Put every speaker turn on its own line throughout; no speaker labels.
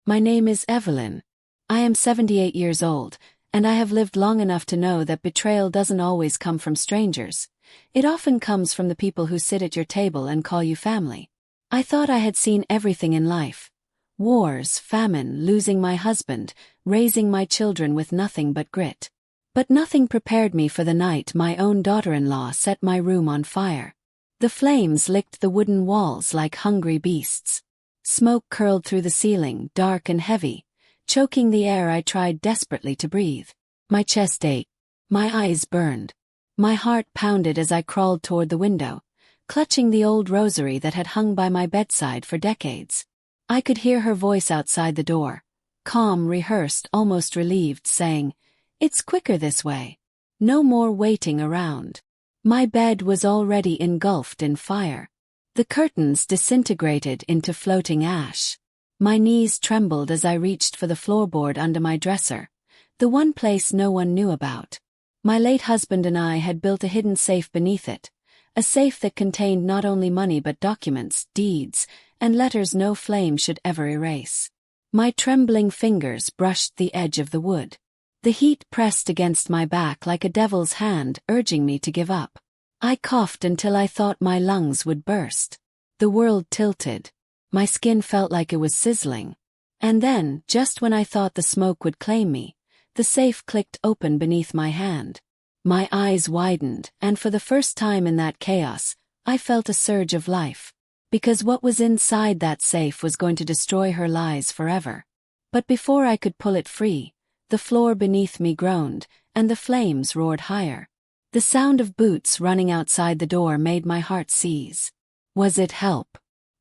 My name is Evelyn. I am 78 years old, and I have lived long enough to know that betrayal doesn't always come from strangers. It often comes from the people who sit at your table and call you family. I thought I had seen everything in life. Wars, famine, losing my husband, raising my children with nothing but grit. But nothing prepared me for the night my own daughter-in-law set my room on fire. The flames licked the wooden walls like hungry beasts. Smoke curled through the ceiling, dark and heavy, choking the air I tried desperately to breathe. My chest ached. My eyes burned. My heart pounded as I crawled toward the window, clutching the old rosary that had hung by my bedside for decades. I could hear her voice outside the door, calm, rehearsed, almost relieved, saying, "It's quicker this way. No more waiting around." My bed was already engulfed in fire. The curtains disintegrated into floating ash. My knees trembled as I reached for the floorboard under my dresser, the one place no one knew about. My late husband and I had built a hidden safe beneath it, a safe that contained not only money but documents, deeds, and letters no flame should ever erase. My trembling fingers brushed the edge of the wood. The heat pressed against my back like a devil's hand urging me to give up. I coughed until I thought my lungs would burst. The world tilted. My skin felt like it was sizzling. And then, just when I thought the smoke would claim me, the safe clicked open beneath my hand. My eyes widened, and for the first time in that chaos, I felt a surge of life. Because what was inside that safe was going to destroy her lies forever. But before I could pull it free, the floor beneath me groaned, and the flames roared higher. The sound of boots running outside the door made my heart seize. Was it help?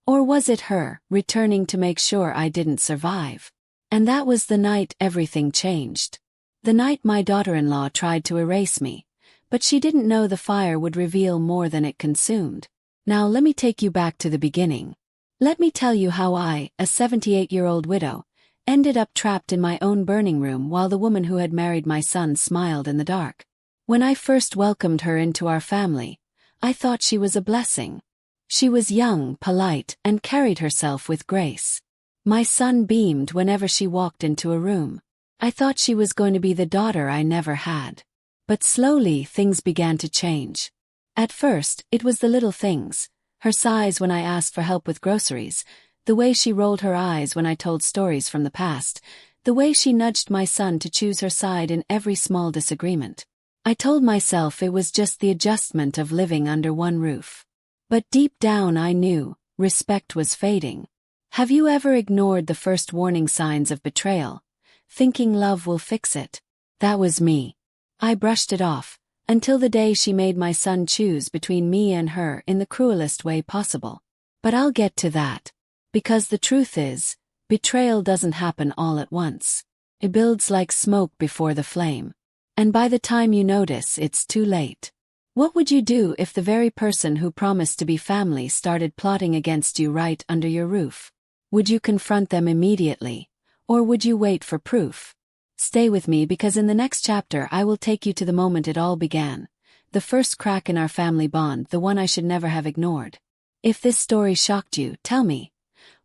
Or was it her, returning to make sure I didn't survive? And that was the night everything changed. The night my daughter-in-law tried to erase me, but she didn't know the fire would reveal more than it consumed. Now let me take you back to the beginning. Let me tell you how I, a 78-year-old widow, ended up trapped in my own burning room while the woman who had married my son smiled in the dark. When I first welcomed her into our family, I thought she was a blessing. She was young, polite, and carried herself with grace. My son beamed whenever she walked into a room. I thought she was going to be the daughter I never had. But slowly things began to change. At first, it was the little things, her sighs when I asked for help with groceries, the way she rolled her eyes when I told stories from the past, the way she nudged my son to choose her side in every small disagreement. I told myself it was just the adjustment of living under one roof. But deep down I knew, respect was fading. Have you ever ignored the first warning signs of betrayal, thinking love will fix it? That was me. I brushed it off, until the day she made my son choose between me and her in the cruelest way possible. But I'll get to that. Because the truth is, betrayal doesn't happen all at once. It builds like smoke before the flame. And by the time you notice, it's too late. What would you do if the very person who promised to be family started plotting against you right under your roof? Would you confront them immediately, or would you wait for proof? Stay with me because in the next chapter I will take you to the moment it all began. The first crack in our family bond, the one I should never have ignored. If this story shocked you, tell me.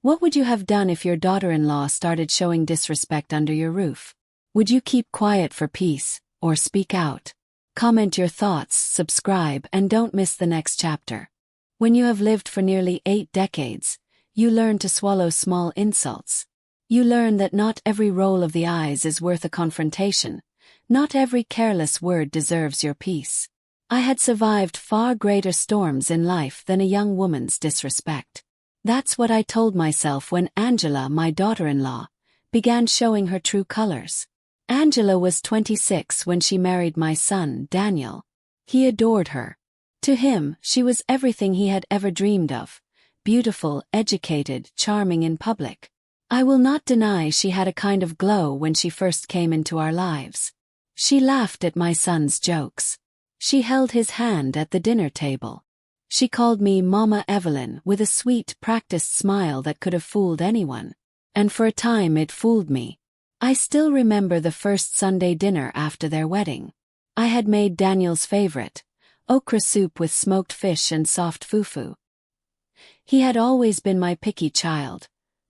What would you have done if your daughter-in-law started showing disrespect under your roof? Would you keep quiet for peace, or speak out? Comment your thoughts, subscribe, and don't miss the next chapter. When you have lived for nearly 8 decades, you learn to swallow small insults. You learn that not every roll of the eyes is worth a confrontation. Not every careless word deserves your peace. I had survived far greater storms in life than a young woman's disrespect. That's what I told myself when Angela, my daughter-in-law, began showing her true colors. Angela was 26 when she married my son, Daniel. He adored her. To him, she was everything he had ever dreamed of. Beautiful, educated, charming in public. I will not deny she had a kind of glow when she first came into our lives. She laughed at my son's jokes. She held his hand at the dinner table. She called me Mama Evelyn with a sweet, practiced smile that could have fooled anyone. And for a time it fooled me. I still remember the first Sunday dinner after their wedding. I had made Daniel's favorite, okra soup with smoked fish and soft fufu. He had always been my picky child.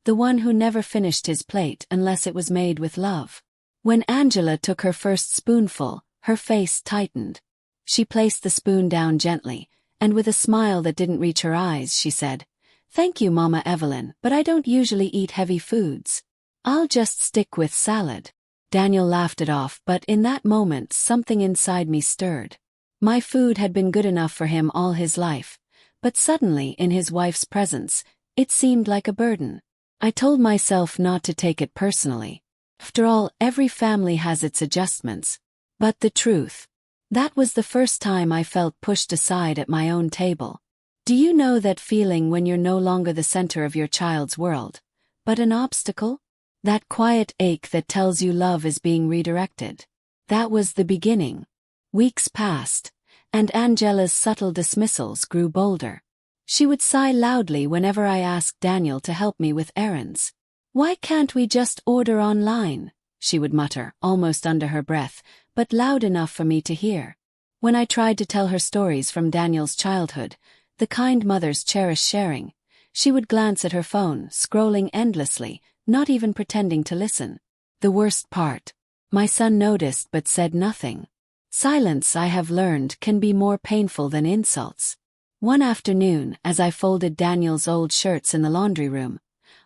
the one who never finished his plate unless it was made with love. When Angela took her first spoonful, her face tightened. She placed the spoon down gently, and with a smile that didn't reach her eyes, she said, "Thank you, Mama Evelyn, but I don't usually eat heavy foods. I'll just stick with salad." Daniel laughed it off, but in that moment something inside me stirred. My food had been good enough for him all his life, but suddenly in his wife's presence, it seemed like a burden. I told myself not to take it personally. After all, every family has its adjustments. But the truth. That was the first time I felt pushed aside at my own table. Do you know that feeling when you're no longer the center of your child's world, but an obstacle? That quiet ache that tells you love is being redirected. That was the beginning. Weeks passed, and Angela's subtle dismissals grew bolder. She would sigh loudly whenever I asked Daniel to help me with errands. "Why can't we just order online?" she would mutter, almost under her breath, but loud enough for me to hear. When I tried to tell her stories from Daniel's childhood, the kind mothers cherish sharing, she would glance at her phone, scrolling endlessly, not even pretending to listen. The worst part. My son noticed but said nothing. Silence, I have learned, can be more painful than insults. One afternoon, as I folded Daniel's old shirts in the laundry room,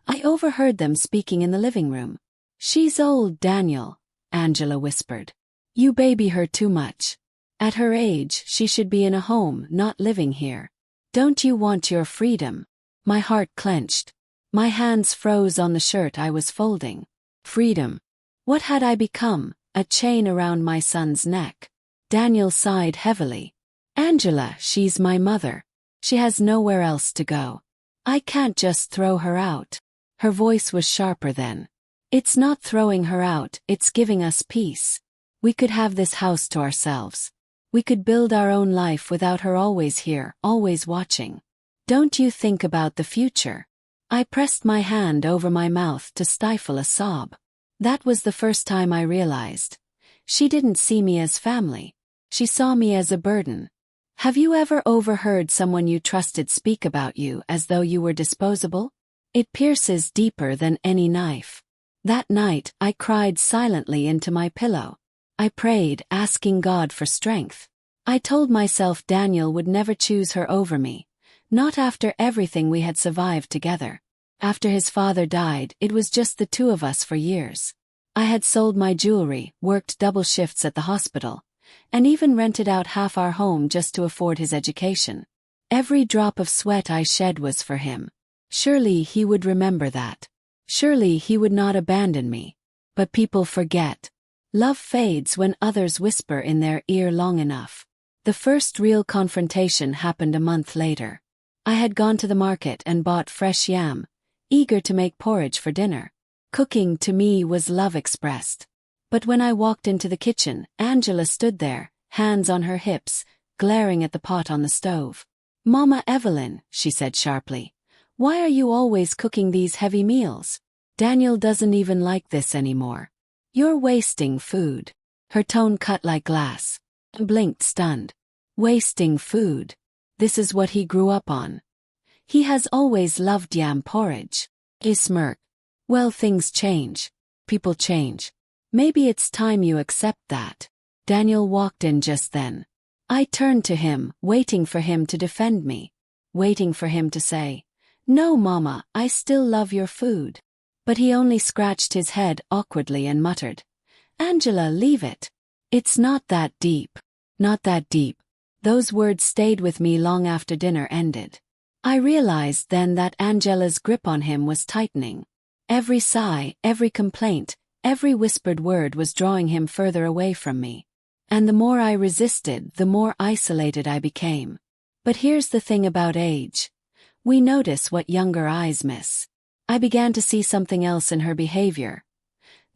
I overheard them speaking in the living room. "She's old, Daniel," Angela whispered. "You baby her too much. At her age, she should be in a home, not living here. Don't you want your freedom?" My heart clenched. My hands froze on the shirt I was folding. Freedom. What had I become? A chain around my son's neck. Daniel sighed heavily. "Angela, she's my mother. She has nowhere else to go. I can't just throw her out." Her voice was sharper then. "It's not throwing her out, it's giving us peace. We could have this house to ourselves. We could build our own life without her always here, always watching. Don't you think about the future?" I pressed my hand over my mouth to stifle a sob. That was the first time I realized. She didn't see me as family. She saw me as a burden. Have you ever overheard someone you trusted speak about you as though you were disposable? It pierces deeper than any knife. That night, I cried silently into my pillow. I prayed, asking God for strength. I told myself Daniel would never choose her over me. Not after everything we had survived together. After his father died, it was just the two of us for years. I had sold my jewelry, worked double shifts at the hospital, and even rented out half our home just to afford his education. Every drop of sweat I shed was for him. Surely he would remember that. Surely he would not abandon me. But people forget. Love fades when others whisper in their ear long enough. The first real confrontation happened a month later. I had gone to the market and bought fresh yam, eager to make porridge for dinner. Cooking to me was love expressed. But when I walked into the kitchen, Angela stood there, hands on her hips, glaring at the pot on the stove. "Mama Evelyn," she said sharply, "why are you always cooking these heavy meals? Daniel doesn't even like this anymore. You're wasting food." Her tone cut like glass. I blinked stunned. Wasting food. This is what he grew up on. He has always loved yam porridge. I smirked. Well, things change. People change. Maybe it's time you accept that. Daniel walked in just then. I turned to him, waiting for him to defend me. Waiting for him to say, "No, Mama, I still love your food." But he only scratched his head awkwardly and muttered, "Angela, leave it. It's not that deep. Not that deep." Those words stayed with me long after dinner ended. I realized then that Angela's grip on him was tightening. Every sigh, every complaint, every whispered word was drawing him further away from me. And the more I resisted, the more isolated I became. But here's the thing about age. We notice what younger eyes miss. I began to see something else in her behavior.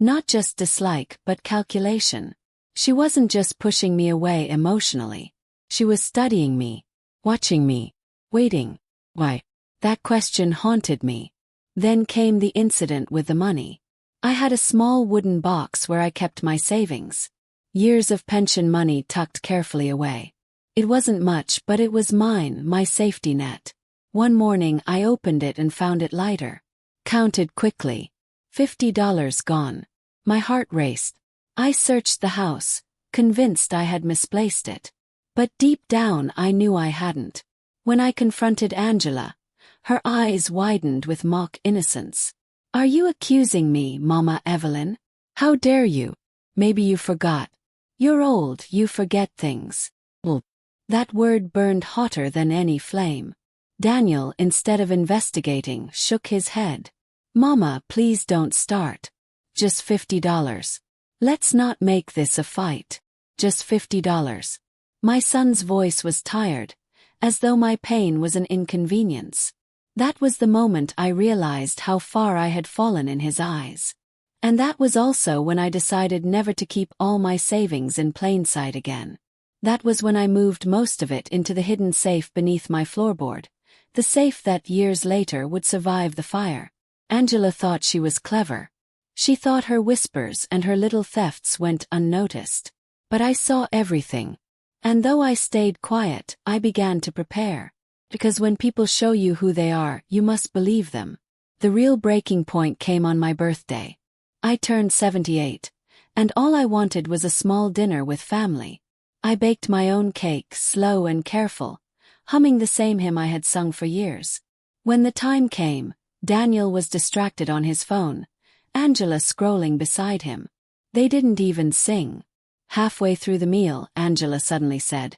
Not just dislike, but calculation. She wasn't just pushing me away emotionally. She was studying me, watching me, waiting. Why? That question haunted me. Then came the incident with the money. I had a small wooden box where I kept my savings. Years of pension money tucked carefully away. It wasn't much, but it was mine, my safety net. One morning I opened it and found it lighter. Counted quickly. $50 gone. My heart raced. I searched the house, convinced I had misplaced it. But deep down I knew I hadn't. When I confronted Angela, her eyes widened with mock innocence. Are you accusing me, Mama Evelyn? How dare you? Maybe you forgot. You're old, you forget things. Well, that word burned hotter than any flame. Daniel, instead of investigating, shook his head. Mama, please don't start. Just $50. Let's not make this a fight. Just $50. My son's voice was tired, as though my pain was an inconvenience. That was the moment I realized how far I had fallen in his eyes. And that was also when I decided never to keep all my savings in plain sight again. That was when I moved most of it into the hidden safe beneath my floorboard, the safe that years later would survive the fire. Angela thought she was clever. She thought her whispers and her little thefts went unnoticed. But I saw everything. And though I stayed quiet, I began to prepare. Because when people show you who they are, you must believe them. The real breaking point came on my birthday. I turned 78, and all I wanted was a small dinner with family. I baked my own cake, slow and careful, humming the same hymn I had sung for years. When the time came, Daniel was distracted on his phone, Angela scrolling beside him. They didn't even sing. Halfway through the meal, Angela suddenly said,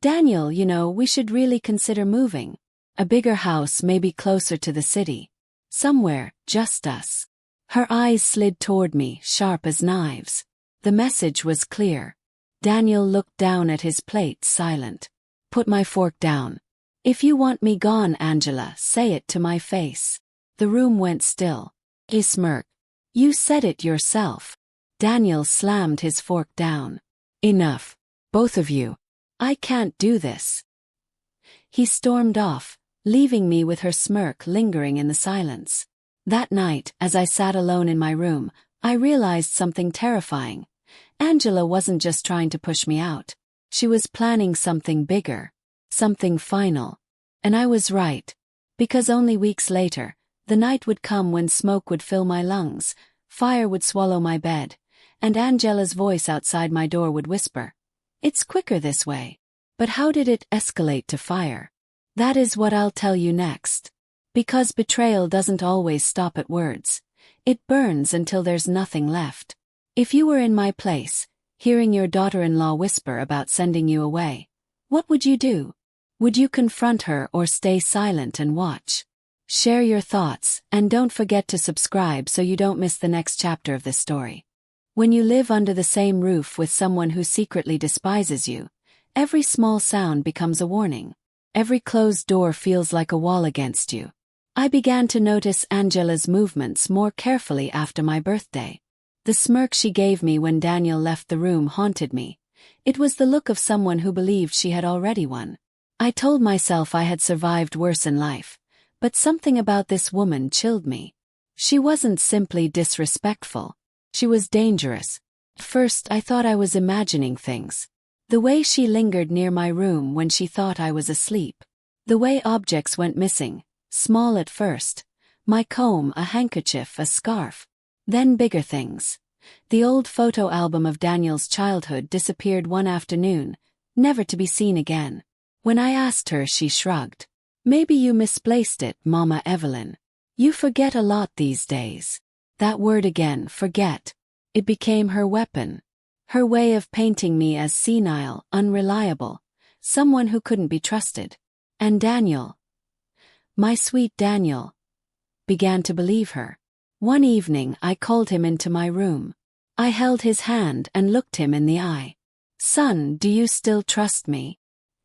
Daniel, we should really consider moving. A bigger house, maybe closer to the city. Somewhere, just us. Her eyes slid toward me, sharp as knives. The message was clear. Daniel looked down at his plate, silent. Put my fork down. If you want me gone, Angela, say it to my face. The room went still. He smirked. You said it yourself. Daniel slammed his fork down. Enough. Both of you. I can't do this. He stormed off, leaving me with her smirk lingering in the silence. That night, as I sat alone in my room, I realized something terrifying. Angela wasn't just trying to push me out. She was planning something bigger. Something final. And I was right. Because only weeks later, the night would come when smoke would fill my lungs, fire would swallow my bed, and Angela's voice outside my door would whisper, It's quicker this way. But how did it escalate to fire? That is what I'll tell you next. Because betrayal doesn't always stop at words. It burns until there's nothing left. If you were in my place, hearing your daughter-in-law whisper about sending you away, what would you do? Would you confront her or stay silent and watch? Share your thoughts, and don't forget to subscribe so you don't miss the next chapter of this story. When you live under the same roof with someone who secretly despises you, every small sound becomes a warning. Every closed door feels like a wall against you. I began to notice Angela's movements more carefully after my birthday. The smirk she gave me when Daniel left the room haunted me. It was the look of someone who believed she had already won. I told myself I had survived worse in life. But something about this woman chilled me. She wasn't simply disrespectful. She was dangerous. At first I thought I was imagining things. The way she lingered near my room when she thought I was asleep. The way objects went missing, small at first. My comb, a handkerchief, a scarf. Then bigger things. The old photo album of Daniel's childhood disappeared one afternoon, never to be seen again. When I asked her, she shrugged. Maybe you misplaced it, Mama Evelyn. You forget a lot these days. That word again, forget. It became her weapon. Her way of painting me as senile, unreliable, someone who couldn't be trusted. And Daniel, my sweet Daniel, began to believe her. One evening I called him into my room. I held his hand and looked him in the eye. Son, do you still trust me?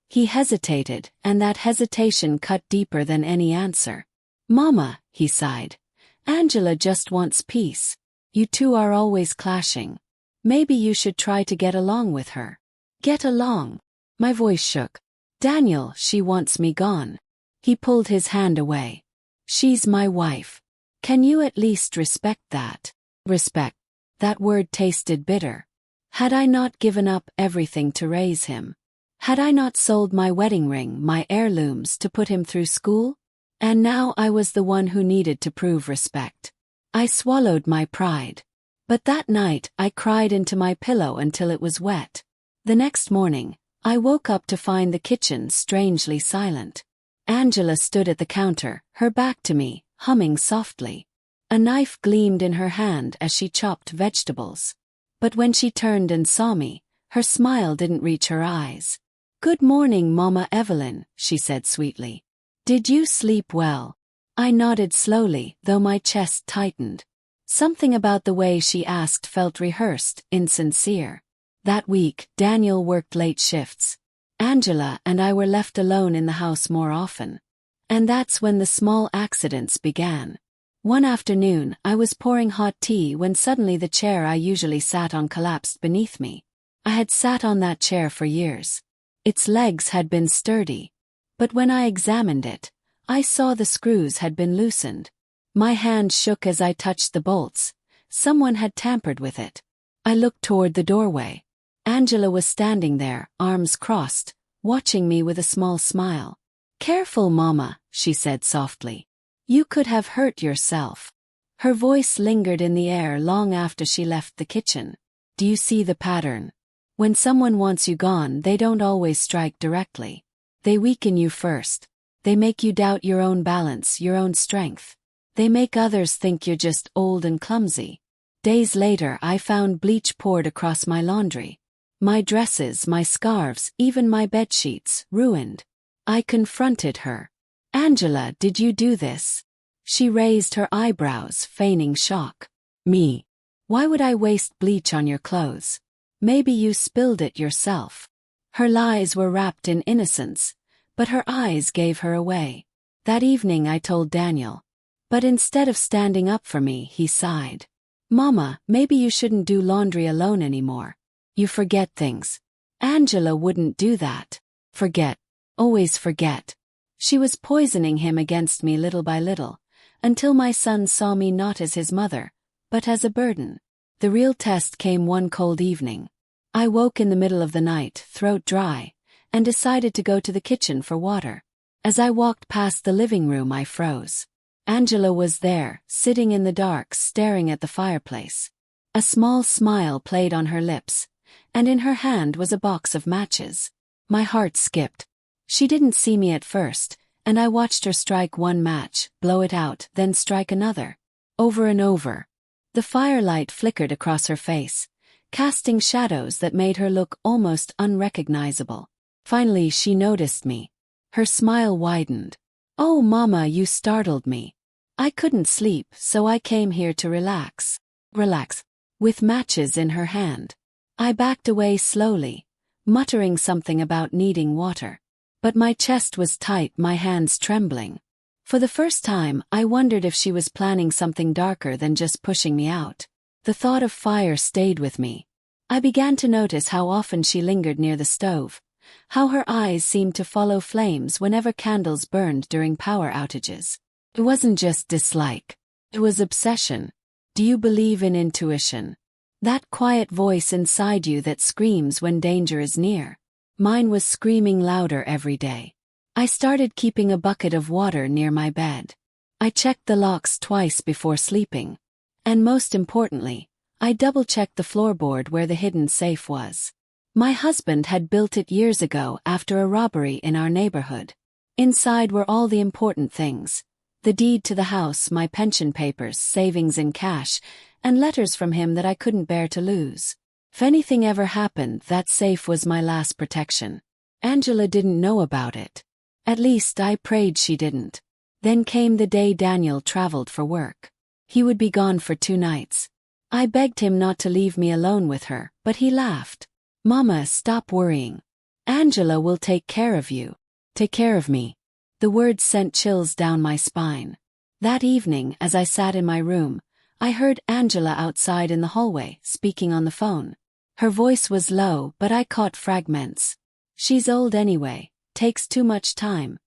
He hesitated, and that hesitation cut deeper than any answer. Mama, he sighed. Angela just wants peace. You two are always clashing. Maybe you should try to get along with her. Get along? My voice shook. Daniel, she wants me gone. He pulled his hand away. She's my wife. Can you at least respect that? Respect. That word tasted bitter. Had I not given up everything to raise him? Had I not sold my wedding ring, my heirlooms, to put him through school? And now I was the one who needed to prove respect. I swallowed my pride. But that night I cried into my pillow until it was wet. The next morning, I woke up to find the kitchen strangely silent. Angela stood at the counter, her back to me, humming softly. A knife gleamed in her hand as she chopped vegetables. But when she turned and saw me, her smile didn't reach her eyes. "Good morning, Mama Evelyn," she said sweetly. "Did you sleep well?" I nodded slowly, though my chest tightened. Something about the way she asked felt rehearsed, insincere. That week, Daniel worked late shifts. Angela and I were left alone in the house more often. And that's when the small accidents began. One afternoon, I was pouring hot tea when suddenly the chair I usually sat on collapsed beneath me. I had sat on that chair for years. Its legs had been sturdy. But when I examined it, I saw the screws had been loosened. My hand shook as I touched the bolts. Someone had tampered with it. I looked toward the doorway. Angela was standing there, arms crossed, watching me with a small smile. "Careful, Mama," she said softly. "You could have hurt yourself." Her voice lingered in the air long after she left the kitchen. "Do you see the pattern? When someone wants you gone, they don't always strike directly. They weaken you first. They make you doubt your own balance, your own strength. They make others think you're just old and clumsy." Days later, I found bleach poured across my laundry. My dresses, my scarves, even my bedsheets, ruined. I confronted her. "Angela, did you do this?" She raised her eyebrows, feigning shock. "Me? Why would I waste bleach on your clothes? Maybe you spilled it yourself." Her lies were wrapped in innocence, but her eyes gave her away. That evening I told Daniel. But instead of standing up for me, he sighed. "Mama, maybe you shouldn't do laundry alone anymore. You forget things." Angela wouldn't do that. Forget. Always forget. She was poisoning him against me little by little, until my son saw me not as his mother, but as a burden. The real test came one cold evening. I woke in the middle of the night, throat dry, and decided to go to the kitchen for water. As I walked past the living room, I froze. Angela was there, sitting in the dark, staring at the fireplace. A small smile played on her lips, and in her hand was a box of matches. My heart skipped. She didn't see me at first, and I watched her strike one match, blow it out, then strike another. Over and over. The firelight flickered across her face, casting shadows that made her look almost unrecognizable. Finally, she noticed me. Her smile widened. "Oh, Mama, you startled me. I couldn't sleep, so I came here to relax." Relax. With matches in her hand. I backed away slowly, muttering something about needing water. But my chest was tight, my hands trembling. For the first time, I wondered if she was planning something darker than just pushing me out. The thought of fire stayed with me. I began to notice how often she lingered near the stove, how her eyes seemed to follow flames whenever candles burned during power outages. It wasn't just dislike. It was obsession. Do you believe in intuition? That quiet voice inside you that screams when danger is near. Mine was screaming louder every day. I started keeping a bucket of water near my bed. I checked the locks twice before sleeping. And most importantly, I double-checked the floorboard where the hidden safe was. My husband had built it years ago after a robbery in our neighborhood. Inside were all the important things. The deed to the house, my pension papers, savings in cash, and letters from him that I couldn't bear to lose. If anything ever happened, that safe was my last protection. Angela didn't know about it. At least I prayed she didn't. Then came the day Daniel traveled for work. He would be gone for 2 nights. I begged him not to leave me alone with her, but he laughed. "Mama, stop worrying. Angela will take care of you." Take care of me. The words sent chills down my spine. That evening, as I sat in my room, I heard Angela outside in the hallway, speaking on the phone. Her voice was low, but I caught fragments. "She's old anyway. Takes too much time.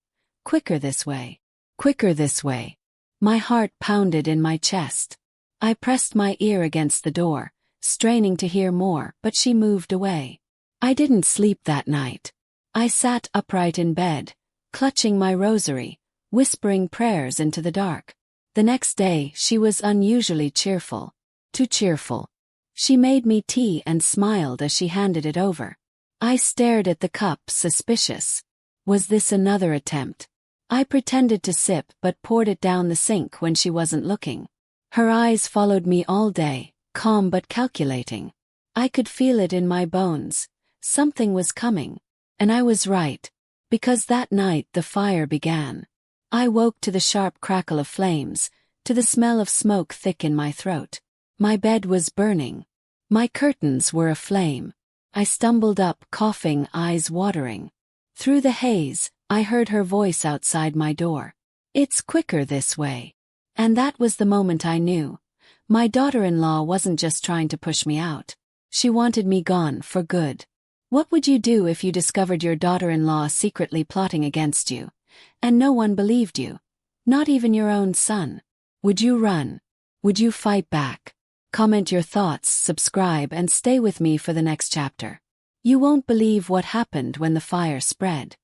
Quicker this way. Quicker this way." My heart pounded in my chest. I pressed my ear against the door, straining to hear more, but she moved away. I didn't sleep that night. I sat upright in bed, clutching my rosary, whispering prayers into the dark. The next day, she was unusually cheerful. Too cheerful. She made me tea and smiled as she handed it over. I stared at the cup, suspicious. Was this another attempt? I pretended to sip but poured it down the sink when she wasn't looking. Her eyes followed me all day, calm but calculating. I could feel it in my bones. Something was coming. And I was right. Because that night the fire began. I woke to the sharp crackle of flames, to the smell of smoke thick in my throat. My bed was burning. My curtains were aflame. I stumbled up, coughing, eyes watering. Through the haze, I heard her voice outside my door. "It's quicker this way." And that was the moment I knew. My daughter-in-law wasn't just trying to push me out. She wanted me gone for good. What would you do if you discovered your daughter-in-law secretly plotting against you, and no one believed you? Not even your own son. Would you run? Would you fight back? Comment your thoughts, subscribe, and stay with me for the next chapter. You won't believe what happened when the fire spread.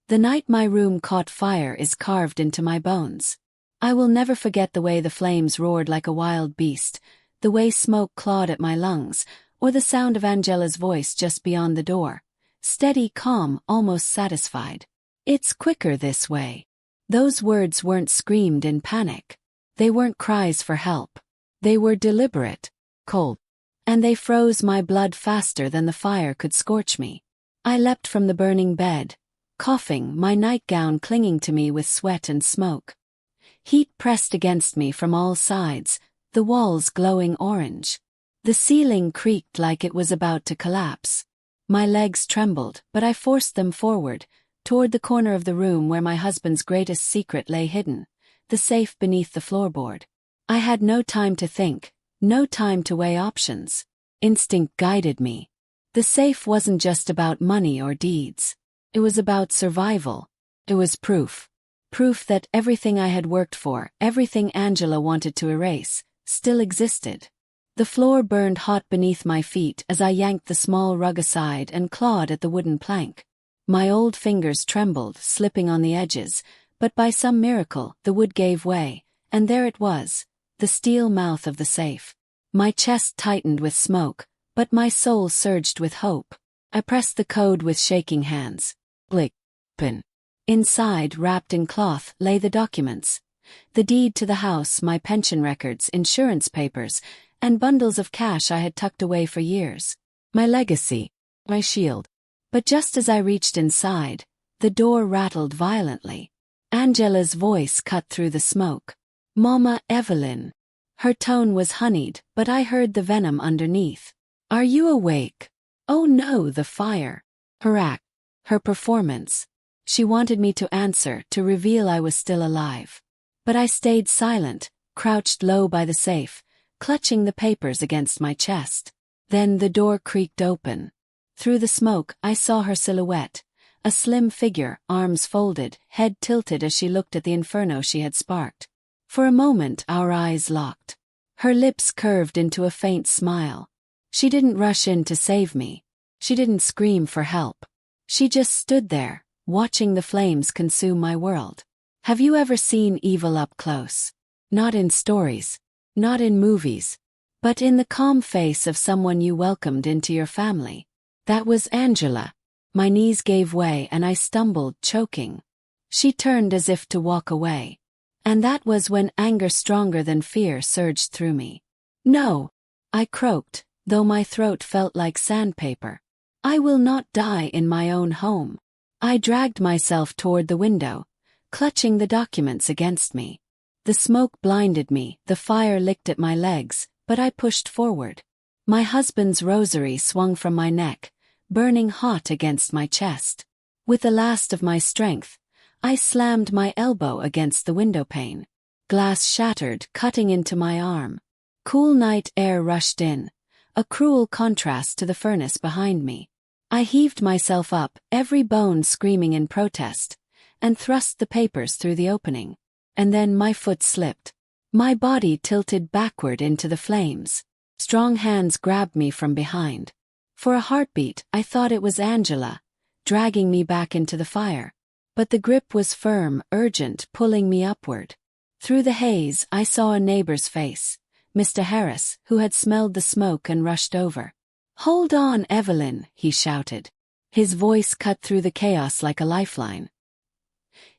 The night my room caught fire is carved into my bones. I will never forget the way the flames roared like a wild beast, the way smoke clawed at my lungs, or the sound of Angela's voice just beyond the door. Steady, calm, almost satisfied. "It's quicker this way." Those words weren't screamed in panic. They weren't cries for help. They were deliberate, cold. And they froze my blood faster than the fire could scorch me. I leapt from the burning bed, coughing, my nightgown clinging to me with sweat and smoke. Heat pressed against me from all sides, the walls glowing orange. The ceiling creaked like it was about to collapse. My legs trembled, but I forced them forward, toward the corner of the room where my husband's greatest secret lay hidden, the safe beneath the floorboard. I had no time to think, no time to weigh options. Instinct guided me. The safe wasn't just about money or deeds. It was about survival. It was proof. Proof that everything I had worked for, everything Angela wanted to erase, still existed. The floor burned hot beneath my feet as I yanked the small rug aside and clawed at the wooden plank. My old fingers trembled, slipping on the edges, but by some miracle the wood gave way, and there it was, the steel mouth of the safe. My chest tightened with smoke, but my soul surged with hope. I pressed the code with shaking hands. Click. Open. Inside, wrapped in cloth, lay the documents. The deed to the house, my pension records, insurance papers, and bundles of cash I had tucked away for years. My legacy. My shield. But just as I reached inside, the door rattled violently. Angela's voice cut through the smoke. "Mama Evelyn." Her tone was honeyed, but I heard the venom underneath. "Are you awake?" Oh no, the fire. Her act. Her performance. She wanted me to answer, to reveal I was still alive. But I stayed silent, crouched low by the safe, clutching the papers against my chest. Then the door creaked open. Through the smoke, I saw her silhouette, a slim figure, arms folded, head tilted as she looked at the inferno she had sparked. For a moment our eyes locked. Her lips curved into a faint smile. She didn't rush in to save me. She didn't scream for help. She just stood there, watching the flames consume my world. Have you ever seen evil up close? Not in stories, not in movies, but in the calm face of someone you welcomed into your family. That was Angela. My knees gave way and I stumbled, choking. She turned as if to walk away. And that was when anger stronger than fear surged through me. "No," I croaked, though my throat felt like sandpaper. "I will not die in my own home." I dragged myself toward the window, clutching the documents against me. The smoke blinded me, the fire licked at my legs, but I pushed forward. My husband's rosary swung from my neck, burning hot against my chest. With the last of my strength, I slammed my elbow against the windowpane. Glass shattered, cutting into my arm. Cool night air rushed in, a cruel contrast to the furnace behind me. I heaved myself up, every bone screaming in protest, and thrust the papers through the opening. And then my foot slipped. My body tilted backward into the flames. Strong hands grabbed me from behind. For a heartbeat, I thought it was Angela, dragging me back into the fire. but the grip was firm, urgent, pulling me upward. Through the haze, I saw a neighbor's face, Mr. Harris, who had smelled the smoke and rushed over. "Hold on, Evelyn," he shouted. His voice cut through the chaos like a lifeline.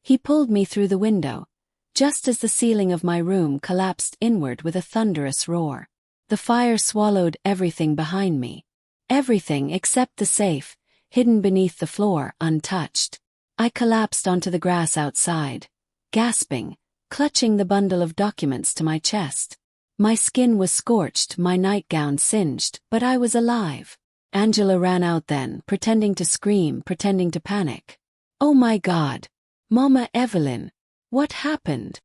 He pulled me through the window, just as the ceiling of my room collapsed inward with a thunderous roar. The fire swallowed everything behind me. Everything except the safe, hidden beneath the floor, untouched. I collapsed onto the grass outside, gasping, clutching the bundle of documents to my chest. My skin was scorched, my nightgown singed, but I was alive. Angela ran out then, pretending to scream, pretending to panic. "Oh my God! Mama Evelyn! What happened?"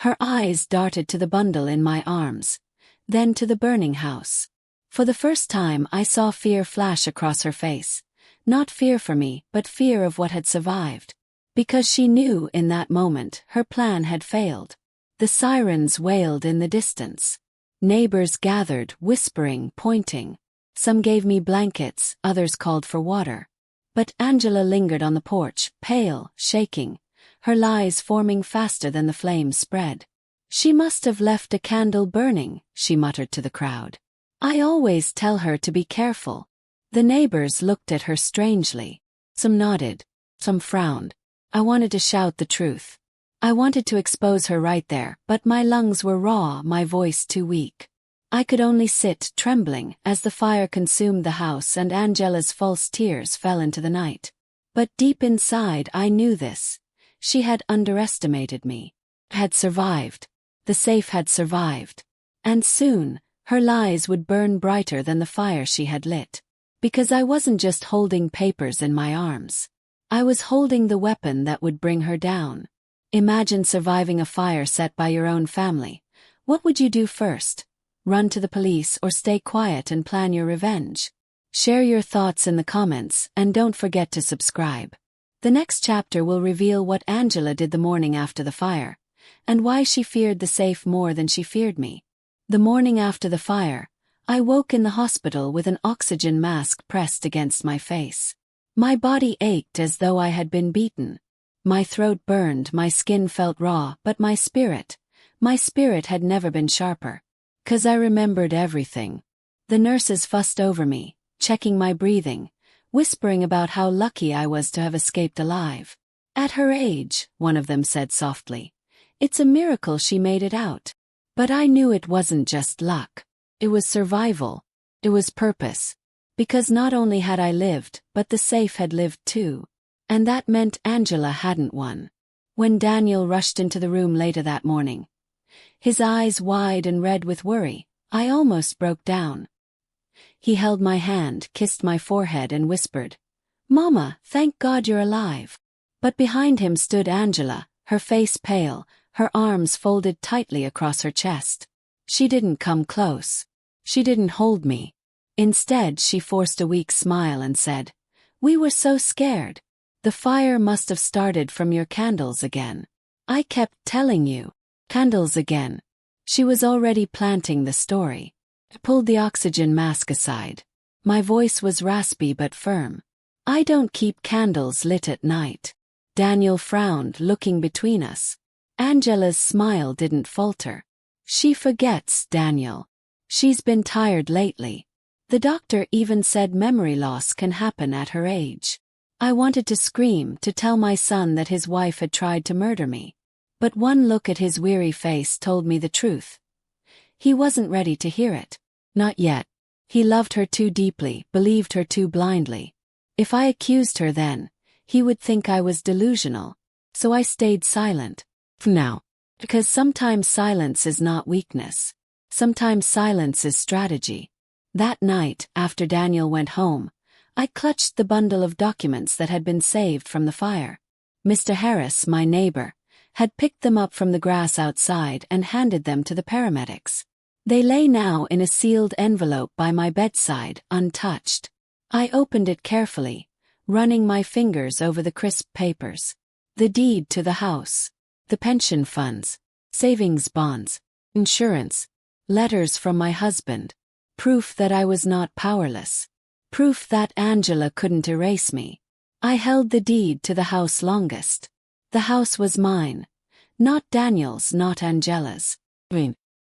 Her eyes darted to the bundle in my arms, then to the burning house. For the first time I saw fear flash across her face. Not fear for me, but fear of what had survived. Because she knew in that moment her plan had failed. The sirens wailed in the distance. Neighbors gathered, whispering, pointing. Some gave me blankets, others called for water. But Angela lingered on the porch, pale, shaking, her lies forming faster than the flames spread. "She must have left a candle burning," she muttered to the crowd. "I always tell her to be careful." The neighbors looked at her strangely. Some nodded, some frowned. I wanted to shout the truth. I wanted to expose her right there, but my lungs were raw, my voice too weak. I could only sit, trembling, as the fire consumed the house and Angela's false tears fell into the night. But deep inside I knew this. She had underestimated me. Had survived. The safe had survived. And soon, her lies would burn brighter than the fire she had lit. Because I wasn't just holding papers in my arms. I was holding the weapon that would bring her down. Imagine surviving a fire set by your own family. What would you do first? Run to the police or stay quiet and plan your revenge? Share your thoughts in the comments and don't forget to subscribe. The next chapter will reveal what Angela did the morning after the fire, and why she feared the safe more than she feared me. The morning after the fire, I woke in the hospital with an oxygen mask pressed against my face. My body ached as though I had been beaten. My throat burned, my skin felt raw, but my spirit had never been sharper. 'Cause I remembered everything. The nurses fussed over me, checking my breathing, whispering about how lucky I was to have escaped alive. "At her age," one of them said softly, "it's a miracle she made it out." But I knew it wasn't just luck. It was survival. It was purpose. Because not only had I lived, but the safe had lived too. And that meant Angela hadn't won. When Daniel rushed into the room later that morning, his eyes wide and red with worry, I almost broke down. He held my hand, kissed my forehead and whispered, "Mama, thank God you're alive." But behind him stood Angela, her face pale, her arms folded tightly across her chest. She didn't come close. She didn't hold me. Instead, she forced a weak smile and said, "We were so scared. The fire must have started from your candles again. I kept telling you. Candles again." She was already planting the story. I pulled the oxygen mask aside. My voice was raspy but firm. "I don't keep candles lit at night." Daniel frowned, looking between us. Angela's smile didn't falter. "She forgets, Daniel. She's been tired lately. The doctor even said memory loss can happen at her age." I wanted to scream, to tell my son that his wife had tried to murder me. But one look at his weary face told me the truth. He wasn't ready to hear it. Not yet. He loved her too deeply, believed her too blindly. If I accused her then, he would think I was delusional. So I stayed silent. For now. Because sometimes silence is not weakness. Sometimes silence is strategy. That night, after Daniel went home, I clutched the bundle of documents that had been saved from the fire. Mr. Harris, my neighbor, had picked them up from the grass outside and handed them to the paramedics. They lay now in a sealed envelope by my bedside, untouched. I opened it carefully, running my fingers over the crisp papers. The deed to the house, the pension funds, savings bonds, insurance, letters from my husband, proof that I was not powerless, proof that Angela couldn't erase me. I held the deed to the house longest. The house was mine. Not Daniel's, not Angela's.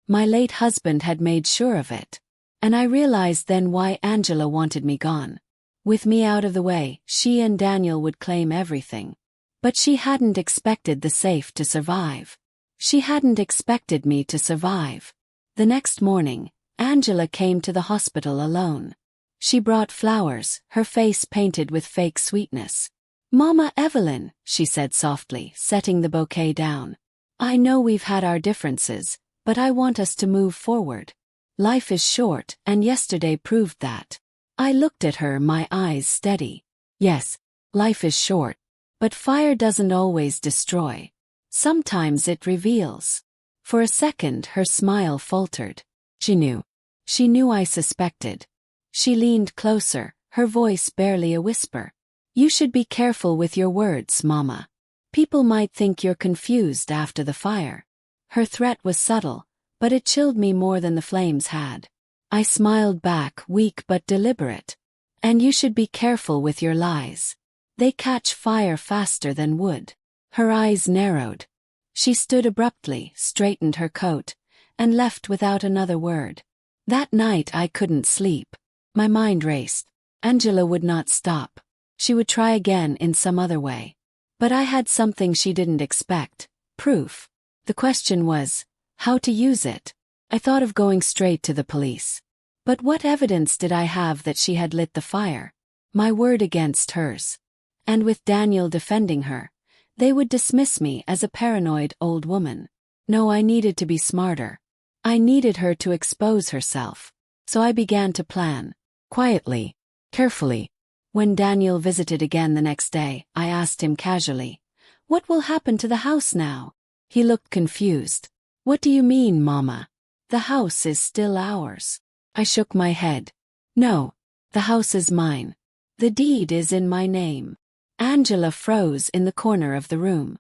My late husband had made sure of it. And I realized then why Angela wanted me gone. With me out of the way, she and Daniel would claim everything. But she hadn't expected the safe to survive. She hadn't expected me to survive. The next morning, Angela came to the hospital alone. She brought flowers, her face painted with fake sweetness. "Mama Evelyn," she said softly, setting the bouquet down. "I know we've had our differences, but I want us to move forward. Life is short, and yesterday proved that." I looked at her, my eyes steady. Yes, life is short. But fire doesn't always destroy. Sometimes it reveals. For a second her smile faltered. She knew. She knew I suspected. She leaned closer, her voice barely a whisper. "You should be careful with your words, Mama. People might think you're confused after the fire." Her threat was subtle, but it chilled me more than the flames had. I smiled back, weak but deliberate. "And you should be careful with your lies. They catch fire faster than wood." Her eyes narrowed. She stood abruptly, straightened her coat, and left without another word. That night I couldn't sleep. My mind raced. Angela would not stop. She would try again in some other way. But I had something she didn't expect: proof. The question was, how to use it. I thought of going straight to the police. But what evidence did I have that she had lit the fire? My word against hers. And with Daniel defending her, they would dismiss me as a paranoid old woman. No, I needed to be smarter. I needed her to expose herself. So I began to plan. Quietly. Carefully. When Daniel visited again the next day, I asked him casually, "What will happen to the house now?" He looked confused. "What do you mean, Mama? The house is still ours." I shook my head. "No, the house is mine. The deed is in my name." Angela froze in the corner of the room.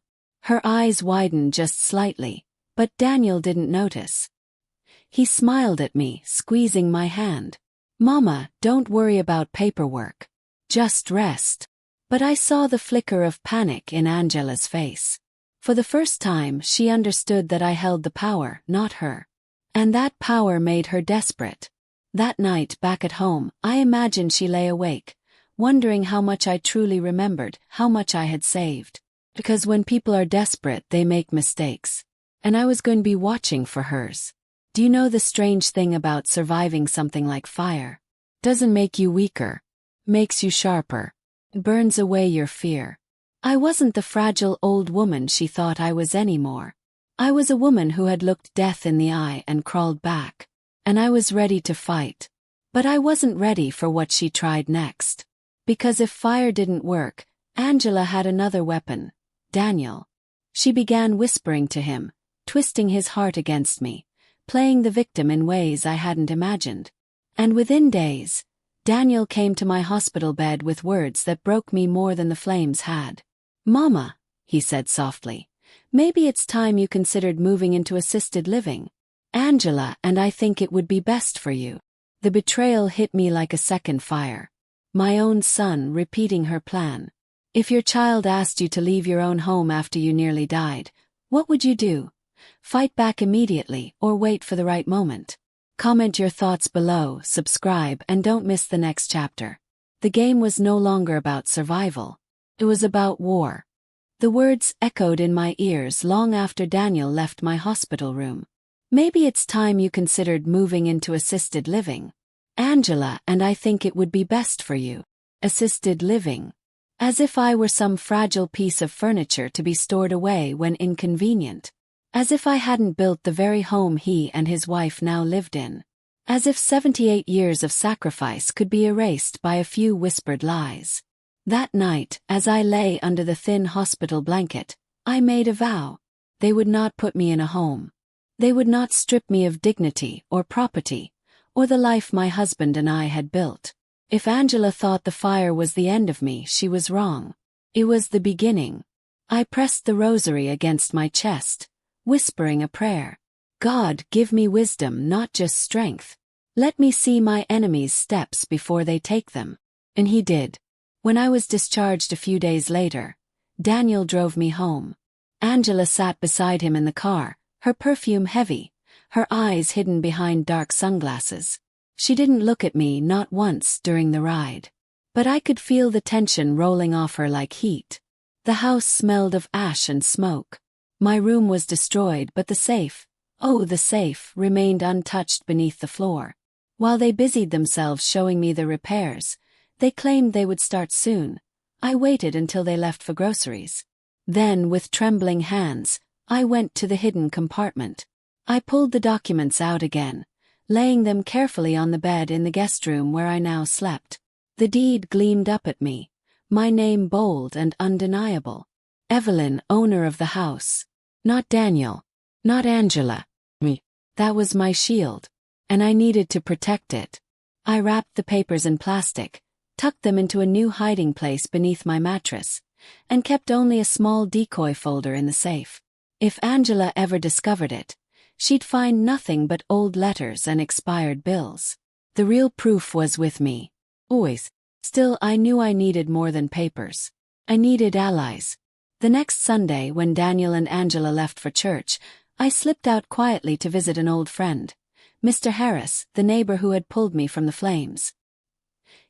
Her eyes widened just slightly, but Daniel didn't notice. He smiled at me, squeezing my hand. "Mama, don't worry about paperwork. Just rest." But I saw the flicker of panic in Angela's face. For the first time, she understood that I held the power, not her. And that power made her desperate. That night, back at home, I imagined she lay awake, wondering how much I truly remembered, how much I had saved. Because when people are desperate, they make mistakes. And I was going to be watching for hers. Do you know the strange thing about surviving something like fire? Doesn't make you weaker. Makes you sharper. Burns away your fear. I wasn't the fragile old woman she thought I was anymore. I was a woman who had looked death in the eye and crawled back. And I was ready to fight. But I wasn't ready for what she tried next. Because if fire didn't work, Angela had another weapon: Daniel. She began whispering to him, twisting his heart against me, playing the victim in ways I hadn't imagined. And within days, Daniel came to my hospital bed with words that broke me more than the flames had. "Mama," he said softly, "maybe it's time you considered moving into assisted living. Angela and I think it would be best for you." The betrayal hit me like a second fire. My own son repeating her plan. If your child asked you to leave your own home after you nearly died, what would you do? Fight back immediately or wait for the right moment? Comment your thoughts below, subscribe, and don't miss the next chapter. The game was no longer about survival. It was about war. The words echoed in my ears long after Daniel left my hospital room. Maybe it's time you considered moving into assisted living. Angela and I think it would be best for you. Assisted living. As if I were some fragile piece of furniture to be stored away when inconvenient. As if I hadn't built the very home he and his wife now lived in. As if 78 years of sacrifice could be erased by a few whispered lies. That night, as I lay under the thin hospital blanket, I made a vow. They would not put me in a home. They would not strip me of dignity or property, or the life my husband and I had built. If Angela thought the fire was the end of me, she was wrong. It was the beginning. I pressed the rosary against my chest, whispering a prayer. God, give me wisdom, not just strength. Let me see my enemies' steps before they take them. And he did. When I was discharged a few days later, Daniel drove me home. Angela sat beside him in the car, her perfume heavy, her eyes hidden behind dark sunglasses. She didn't look at me, not once, during the ride. But I could feel the tension rolling off her like heat. The house smelled of ash and smoke. My room was destroyed, but the safe, oh, the safe, remained untouched beneath the floor. While they busied themselves showing me the repairs, they claimed they would start soon. I waited until they left for groceries. Then, with trembling hands, I went to the hidden compartment. I pulled the documents out again, laying them carefully on the bed in the guest room where I now slept. The deed gleamed up at me, my name bold and undeniable. Evelyn, owner of the house. Not Daniel. Not Angela. Me. That was my shield, and I needed to protect it. I wrapped the papers in plastic, tucked them into a new hiding place beneath my mattress, and kept only a small decoy folder in the safe. If Angela ever discovered it, she'd find nothing but old letters and expired bills. The real proof was with me. Always. Still, I knew I needed more than papers. I needed allies. The next Sunday, when Daniel and Angela left for church, I slipped out quietly to visit an old friend, Mr. Harris, the neighbor who had pulled me from the flames.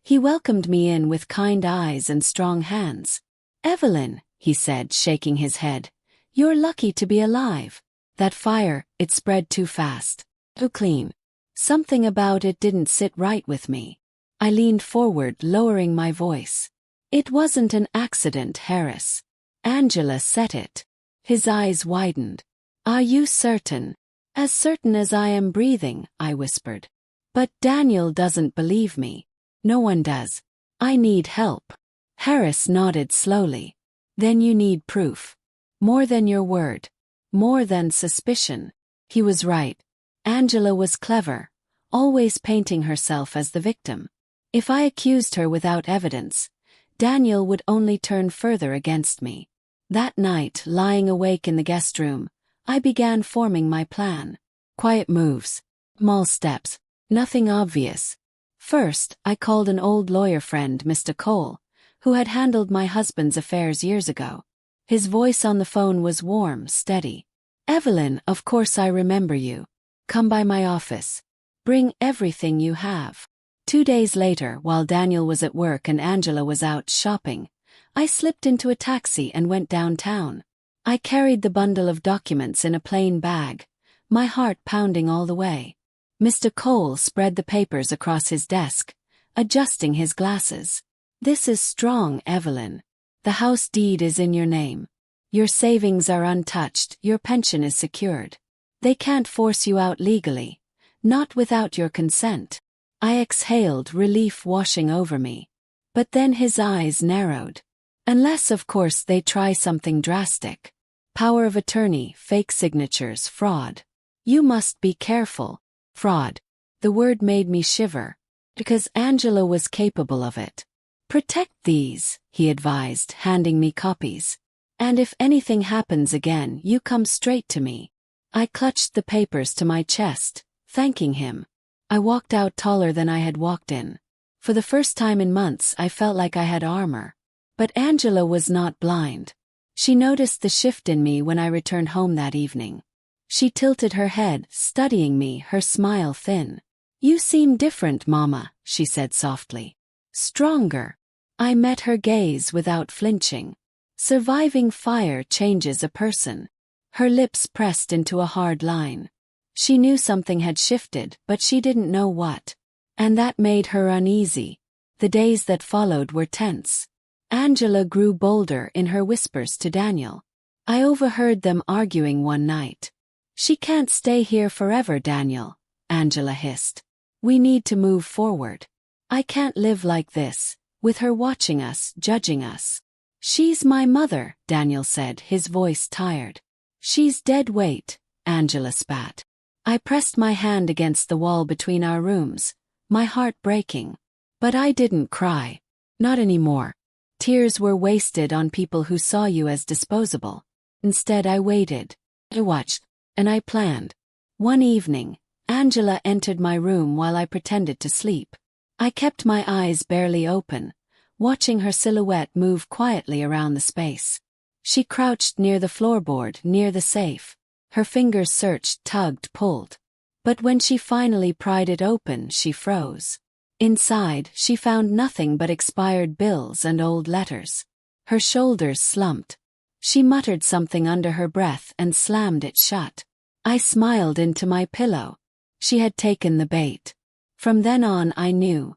He welcomed me in with kind eyes and strong hands. "Evelyn," he said, shaking his head, "you're lucky to be alive. That fire, it spread too fast. Too clean." Something about it didn't sit right with me. I leaned forward, lowering my voice. "It wasn't an accident, Harris." Angela said it. His eyes widened. "Are you certain?" "As certain as I am breathing," I whispered. "But Daniel doesn't believe me." "No one does. I need help." Harris nodded slowly. "Then you need proof. More than your word. More than suspicion." He was right. Angela was clever, always painting herself as the victim. If I accused her without evidence, Daniel would only turn further against me. That night, lying awake in the guest room, I began forming my plan. Quiet moves. Small steps. Nothing obvious. First, I called an old lawyer friend, Mr. Cole, who had handled my husband's affairs years ago. His voice on the phone was warm, steady. "Evelyn, of course I remember you. Come by my office. Bring everything you have." 2 days later, while Daniel was at work and Angela was out shopping, I slipped into a taxi and went downtown. I carried the bundle of documents in a plain bag, my heart pounding all the way. Mr. Cole spread the papers across his desk, adjusting his glasses. "This is strong, Evelyn. The house deed is in your name. Your savings are untouched, your pension is secured. They can't force you out legally, not without your consent." I exhaled, relief washing over me. But then his eyes narrowed. "Unless, of course, they try something drastic. Power of attorney, fake signatures, fraud. You must be careful." Fraud. The word made me shiver. Because Angela was capable of it. "Protect these," he advised, handing me copies. "And if anything happens again, you come straight to me." I clutched the papers to my chest, thanking him. I walked out taller than I had walked in. For the first time in months, I felt like I had armor. But Angela was not blind. She noticed the shift in me when I returned home that evening. She tilted her head, studying me, her smile thin. "You seem different, Mama," she said softly. "Stronger." I met her gaze without flinching. Surviving fire changes a person. Her lips pressed into a hard line. She knew something had shifted, but she didn't know what. And that made her uneasy. The days that followed were tense. Angela grew bolder in her whispers to Daniel. I overheard them arguing one night. "She can't stay here forever, Daniel," Angela hissed. "We need to move forward. I can't live like this, with her watching us, judging us." "She's my mother," Daniel said, his voice tired. "She's dead weight," Angela spat. I pressed my hand against the wall between our rooms, my heart breaking. But I didn't cry. Not anymore. Tears were wasted on people who saw you as disposable. Instead, I waited. I watched. And I planned. One evening, Angela entered my room while I pretended to sleep. I kept my eyes barely open, watching her silhouette move quietly around the space. She crouched near the floorboard, near the safe. Her fingers searched, tugged, pulled. But when she finally pried it open, she froze. Inside, she found nothing but expired bills and old letters. Her shoulders slumped. She muttered something under her breath and slammed it shut. I smiled into my pillow. She had taken the bait. From then on I knew.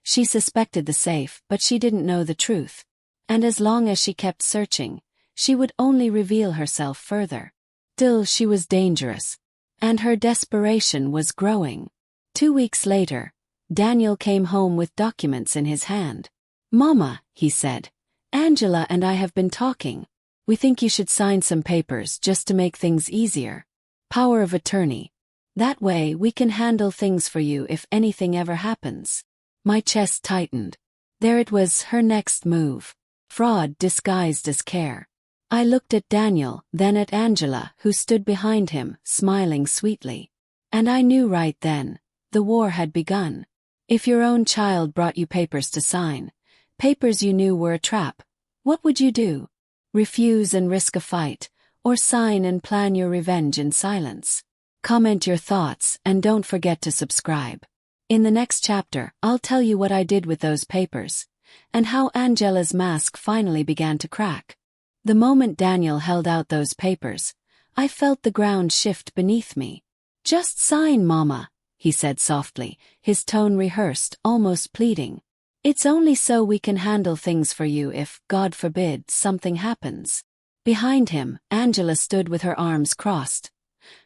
She suspected the safe, but she didn't know the truth. And as long as she kept searching, she would only reveal herself further. Still, she was dangerous. And her desperation was growing. 2 weeks later, Daniel came home with documents in his hand. "Mama," he said, "Angela and I have been talking. We think you should sign some papers just to make things easier. Power of attorney. That way we can handle things for you if anything ever happens." My chest tightened. There it was, her next move. Fraud disguised as care. I looked at Daniel, then at Angela, who stood behind him, smiling sweetly. And I knew right then, the war had begun. If your own child brought you papers to sign, papers you knew were a trap, what would you do? Refuse and risk a fight, or sign and plan your revenge in silence? Comment your thoughts and don't forget to subscribe. In the next chapter, I'll tell you what I did with those papers, and how Angela's mask finally began to crack. The moment Daniel held out those papers, I felt the ground shift beneath me. "Just sign, Mama," he said softly, his tone rehearsed, almost pleading. "It's only so we can handle things for you if, God forbid, something happens." Behind him, Angela stood with her arms crossed.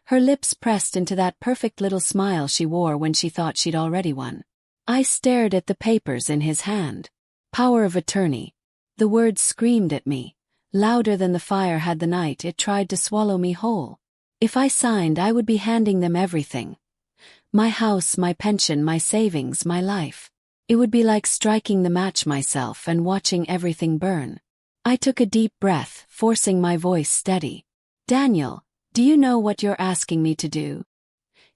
Her lips pressed into that perfect little smile she wore when she thought she'd already won. I stared at the papers in his hand. Power of attorney. The words screamed at me. Louder than the fire had the night it tried to swallow me whole. If I signed, I would be handing them everything. My house, my pension, my savings, my life. It would be like striking the match myself and watching everything burn. I took a deep breath, forcing my voice steady. "Daniel, do you know what you're asking me to do?"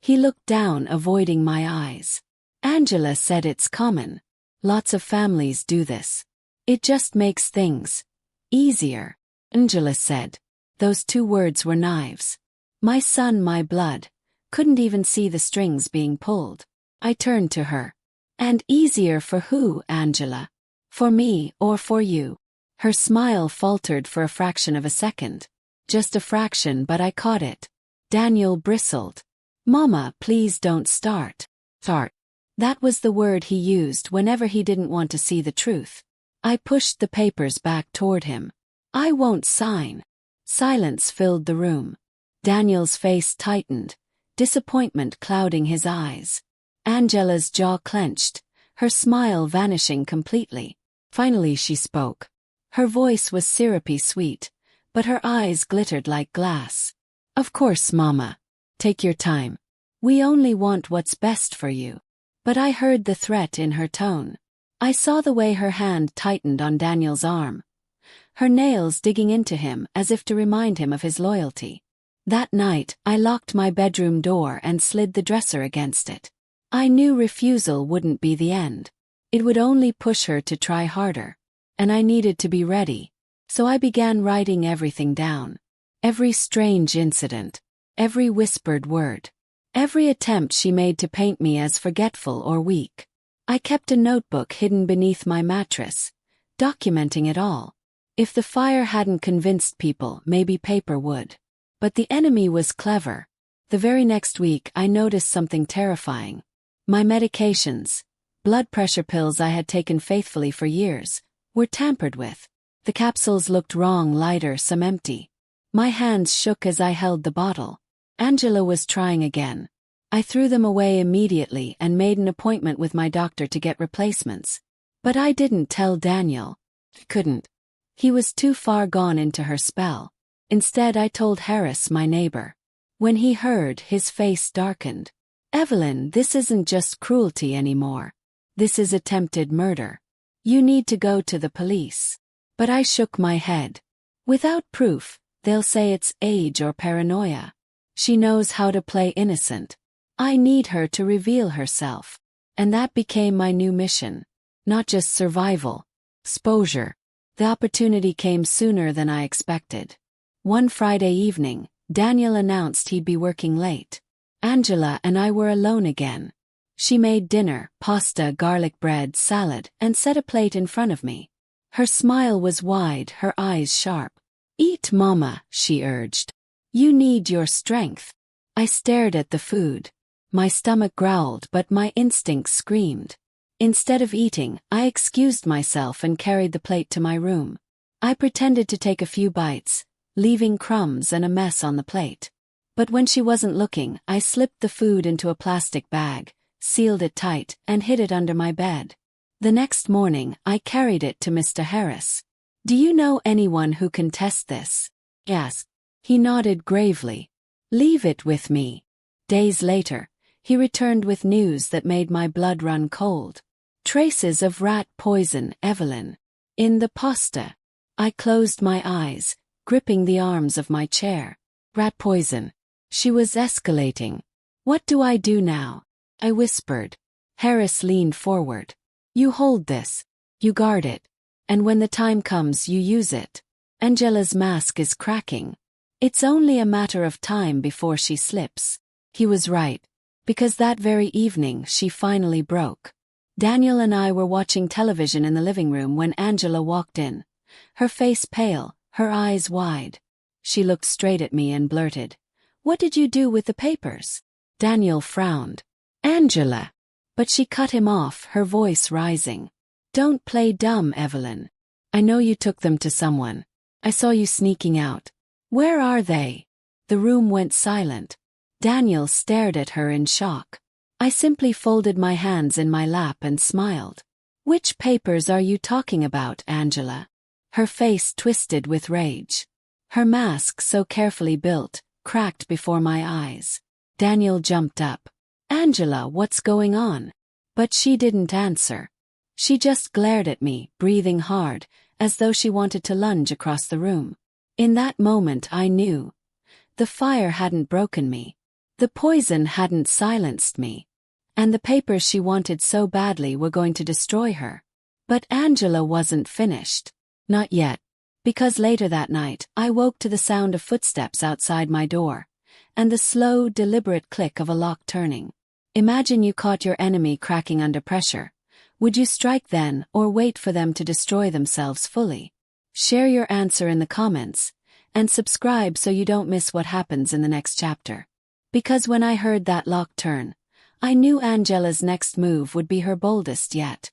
He looked down, avoiding my eyes. "Angela said it's common. Lots of families do this. It just makes things easier," Angela said. Those 2 words were knives. My son, my blood, couldn't even see the strings being pulled. I turned to her. "And easier for who, Angela? For me or for you?" Her smile faltered for a fraction of a second. Just a fraction, but I caught it. Daniel bristled. "Mama, please don't start." Start. That was the word he used whenever he didn't want to see the truth. I pushed the papers back toward him. "I won't sign." Silence filled the room. Daniel's face tightened, disappointment clouding his eyes. Angela's jaw clenched, her smile vanishing completely. Finally she spoke. Her voice was syrupy sweet, but her eyes glittered like glass. "Of course, Mama. Take your time. We only want what's best for you." But I heard the threat in her tone. I saw the way her hand tightened on Daniel's arm, her nails digging into him as if to remind him of his loyalty. That night, I locked my bedroom door and slid the dresser against it. I knew refusal wouldn't be the end. It would only push her to try harder. And I needed to be ready. So I began writing everything down. Every strange incident. Every whispered word. Every attempt she made to paint me as forgetful or weak. I kept a notebook hidden beneath my mattress, documenting it all. If the fire hadn't convinced people, maybe paper would. But the enemy was clever. The very next week I noticed something terrifying. My medications, blood pressure pills I had taken faithfully for years, were tampered with. The capsules looked wrong, lighter, some empty. My hands shook as I held the bottle. Angela was trying again. I threw them away immediately and made an appointment with my doctor to get replacements. But I didn't tell Daniel. Couldn't. He was too far gone into her spell. Instead, I told Harris, my neighbor. When he heard, his face darkened. "Evelyn, this isn't just cruelty anymore. This is attempted murder. You need to go to the police." But I shook my head. "Without proof, they'll say it's age or paranoia. She knows how to play innocent. I need her to reveal herself." And that became my new mission. Not just survival. Exposure. The opportunity came sooner than I expected. One Friday evening, Daniel announced he'd be working late. Angela and I were alone again. She made dinner, pasta, garlic bread, salad, and set a plate in front of me. Her smile was wide, her eyes sharp. "Eat, Mama," she urged. "You need your strength." I stared at the food. My stomach growled, but my instincts screamed. Instead of eating, I excused myself and carried the plate to my room. I pretended to take a few bites, leaving crumbs and a mess on the plate. But when she wasn't looking, I slipped the food into a plastic bag, sealed it tight, and hid it under my bed. The next morning, I carried it to Mr. Harris. "Do you know anyone who can test this?" I asked. He nodded gravely. "Leave it with me." Days later, he returned with news that made my blood run cold. "Traces of rat poison, Evelyn. In the pasta." I closed my eyes, gripping the arms of my chair. Rat poison. She was escalating. "What do I do now?" I whispered. Harris leaned forward. "You hold this. You guard it. And when the time comes, you use it. Angela's mask is cracking. It's only a matter of time before she slips." He was right. Because that very evening, she finally broke. Daniel and I were watching television in the living room when Angela walked in. Her face pale, her eyes wide. She looked straight at me and blurted, "What did you do with the papers?" Daniel frowned. "Angela." But she cut him off, her voice rising. "Don't play dumb, Evelyn. I know you took them to someone. I saw you sneaking out. Where are they?" The room went silent. Daniel stared at her in shock. I simply folded my hands in my lap and smiled. "Which papers are you talking about, Angela?" Her face twisted with rage. Her mask, so carefully built, cracked before my eyes. Daniel jumped up. "Angela, what's going on?" But she didn't answer. She just glared at me, breathing hard, as though she wanted to lunge across the room. In that moment I knew. The fire hadn't broken me. The poison hadn't silenced me. And the papers she wanted so badly were going to destroy her. But Angela wasn't finished. Not yet. Because later that night, I woke to the sound of footsteps outside my door, and the slow, deliberate click of a lock turning. Imagine you caught your enemy cracking under pressure. Would you strike then, or wait for them to destroy themselves fully? Share your answer in the comments, and subscribe so you don't miss what happens in the next chapter. Because when I heard that lock turn, I knew Angela's next move would be her boldest yet.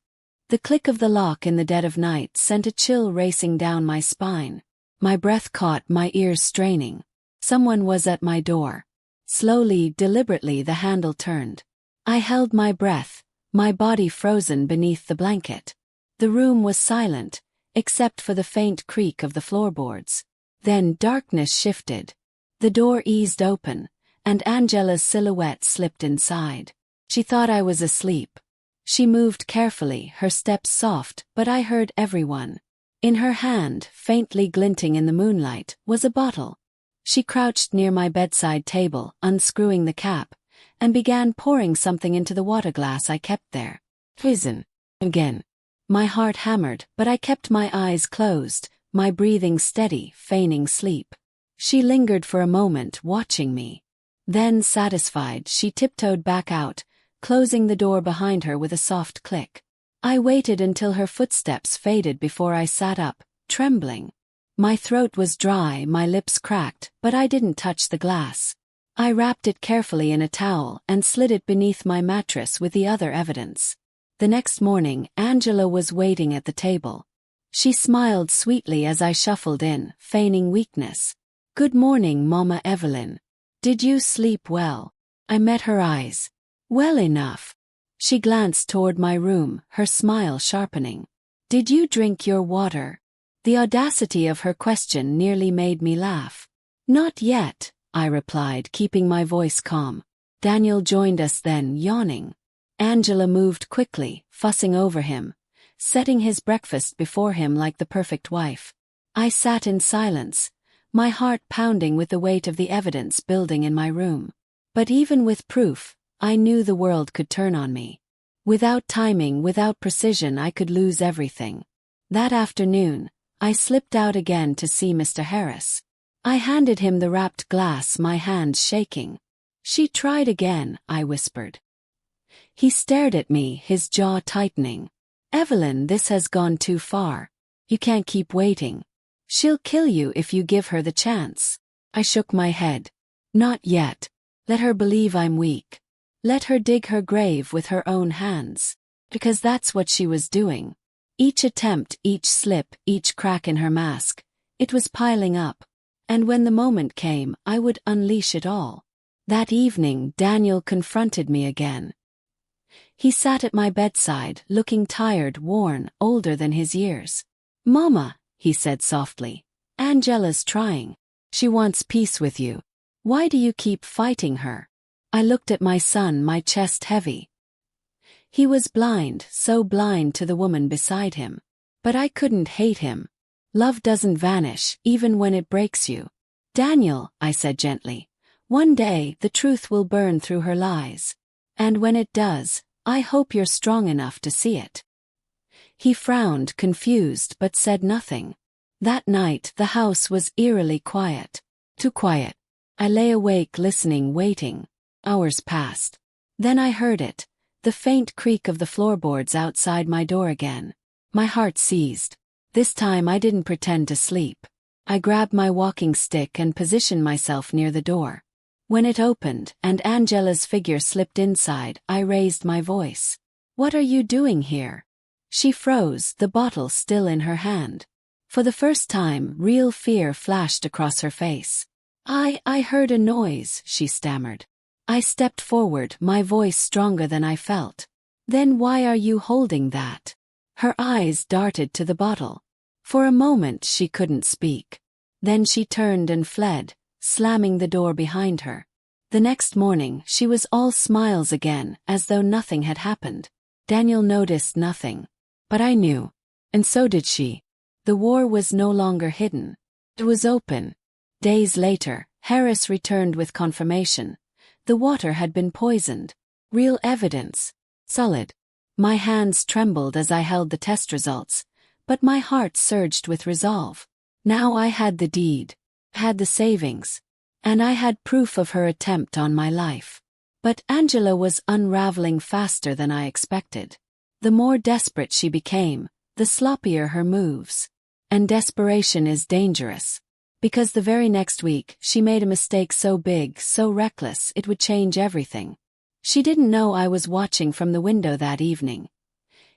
The click of the lock in the dead of night sent a chill racing down my spine. My breath caught, my ears straining. Someone was at my door. Slowly, deliberately the handle turned. I held my breath, my body frozen beneath the blanket. The room was silent, except for the faint creak of the floorboards. Then darkness shifted. The door eased open, and Angela's silhouette slipped inside. She thought I was asleep. She moved carefully, her steps soft, but I heard everyone. In her hand, faintly glinting in the moonlight, was a bottle. She crouched near my bedside table, unscrewing the cap, and began pouring something into the water glass I kept there. "Poison." Again. My heart hammered, but I kept my eyes closed, my breathing steady, feigning sleep. She lingered for a moment, watching me. Then, satisfied, she tiptoed back out, closing the door behind her with a soft click. I waited until her footsteps faded before I sat up, trembling. My throat was dry, my lips cracked, but I didn't touch the glass. I wrapped it carefully in a towel and slid it beneath my mattress with the other evidence. The next morning, Angela was waiting at the table. She smiled sweetly as I shuffled in, feigning weakness. "Good morning, Mama Evelyn. Did you sleep well?" I met her eyes. "Well enough." She glanced toward my room, her smile sharpening. "Did you drink your water?" The audacity of her question nearly made me laugh. "Not yet," I replied, keeping my voice calm. Daniel joined us then, yawning. Angela moved quickly, fussing over him, setting his breakfast before him like the perfect wife. I sat in silence, my heart pounding with the weight of the evidence building in my room. But even with proof, I knew the world could turn on me. Without timing, without precision, I could lose everything. That afternoon, I slipped out again to see Mr. Harris. I handed him the wrapped glass, my hands shaking. "She tried again," I whispered. He stared at me, his jaw tightening. "Evelyn, this has gone too far. You can't keep waiting. She'll kill you if you give her the chance." I shook my head. "Not yet. Let her believe I'm weak. Let her dig her grave with her own hands." Because that's what she was doing. Each attempt, each slip, each crack in her mask, it was piling up. And when the moment came, I would unleash it all. That evening, Daniel confronted me again. He sat at my bedside, looking tired, worn, older than his years. "Mama," he said softly, "Angela's trying. She wants peace with you. Why do you keep fighting her?" I looked at my son, my chest heavy. He was blind, so blind to the woman beside him. But I couldn't hate him. Love doesn't vanish, even when it breaks you. "Daniel," I said gently, "one day the truth will burn through her lies. And when it does, I hope you're strong enough to see it." He frowned, confused, but said nothing. That night the house was eerily quiet. Too quiet. I lay awake listening, waiting. Hours passed. Then I heard it, the faint creak of the floorboards outside my door again. My heart seized. This time I didn't pretend to sleep. I grabbed my walking stick and positioned myself near the door. When it opened and Angela's figure slipped inside, I raised my voice. "What are you doing here?" She froze, the bottle still in her hand. For the first time, real fear flashed across her face. I heard a noise," she stammered. I stepped forward, my voice stronger than I felt. "Then why are you holding that?" Her eyes darted to the bottle. For a moment she couldn't speak. Then she turned and fled, slamming the door behind her. The next morning she was all smiles again, as though nothing had happened. Daniel noticed nothing. But I knew. And so did she. The war was no longer hidden. It was open. Days later, Harris returned with confirmation. The water had been poisoned. Real evidence. Solid. My hands trembled as I held the test results, but my heart surged with resolve. Now I had the deed, had the savings, and I had proof of her attempt on my life. But Angela was unraveling faster than I expected. The more desperate she became, the sloppier her moves. And desperation is dangerous. Because the very next week, she made a mistake so big, so reckless, it would change everything. She didn't know I was watching from the window that evening.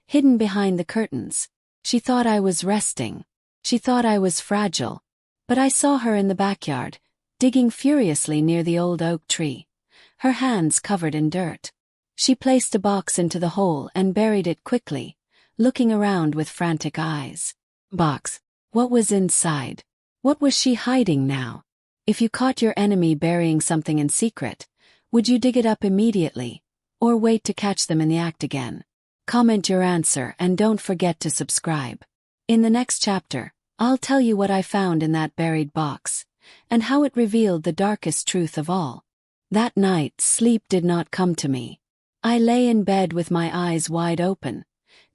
Hidden behind the curtains. She thought I was resting. She thought I was fragile. But I saw her in the backyard, digging furiously near the old oak tree, her hands covered in dirt. She placed a box into the hole and buried it quickly, looking around with frantic eyes. Box. What was inside? What was she hiding now? If you caught your enemy burying something in secret, would you dig it up immediately, or wait to catch them in the act again? Comment your answer and don't forget to subscribe. In the next chapter, I'll tell you what I found in that buried box, and how it revealed the darkest truth of all. That night, sleep did not come to me. I lay in bed with my eyes wide open,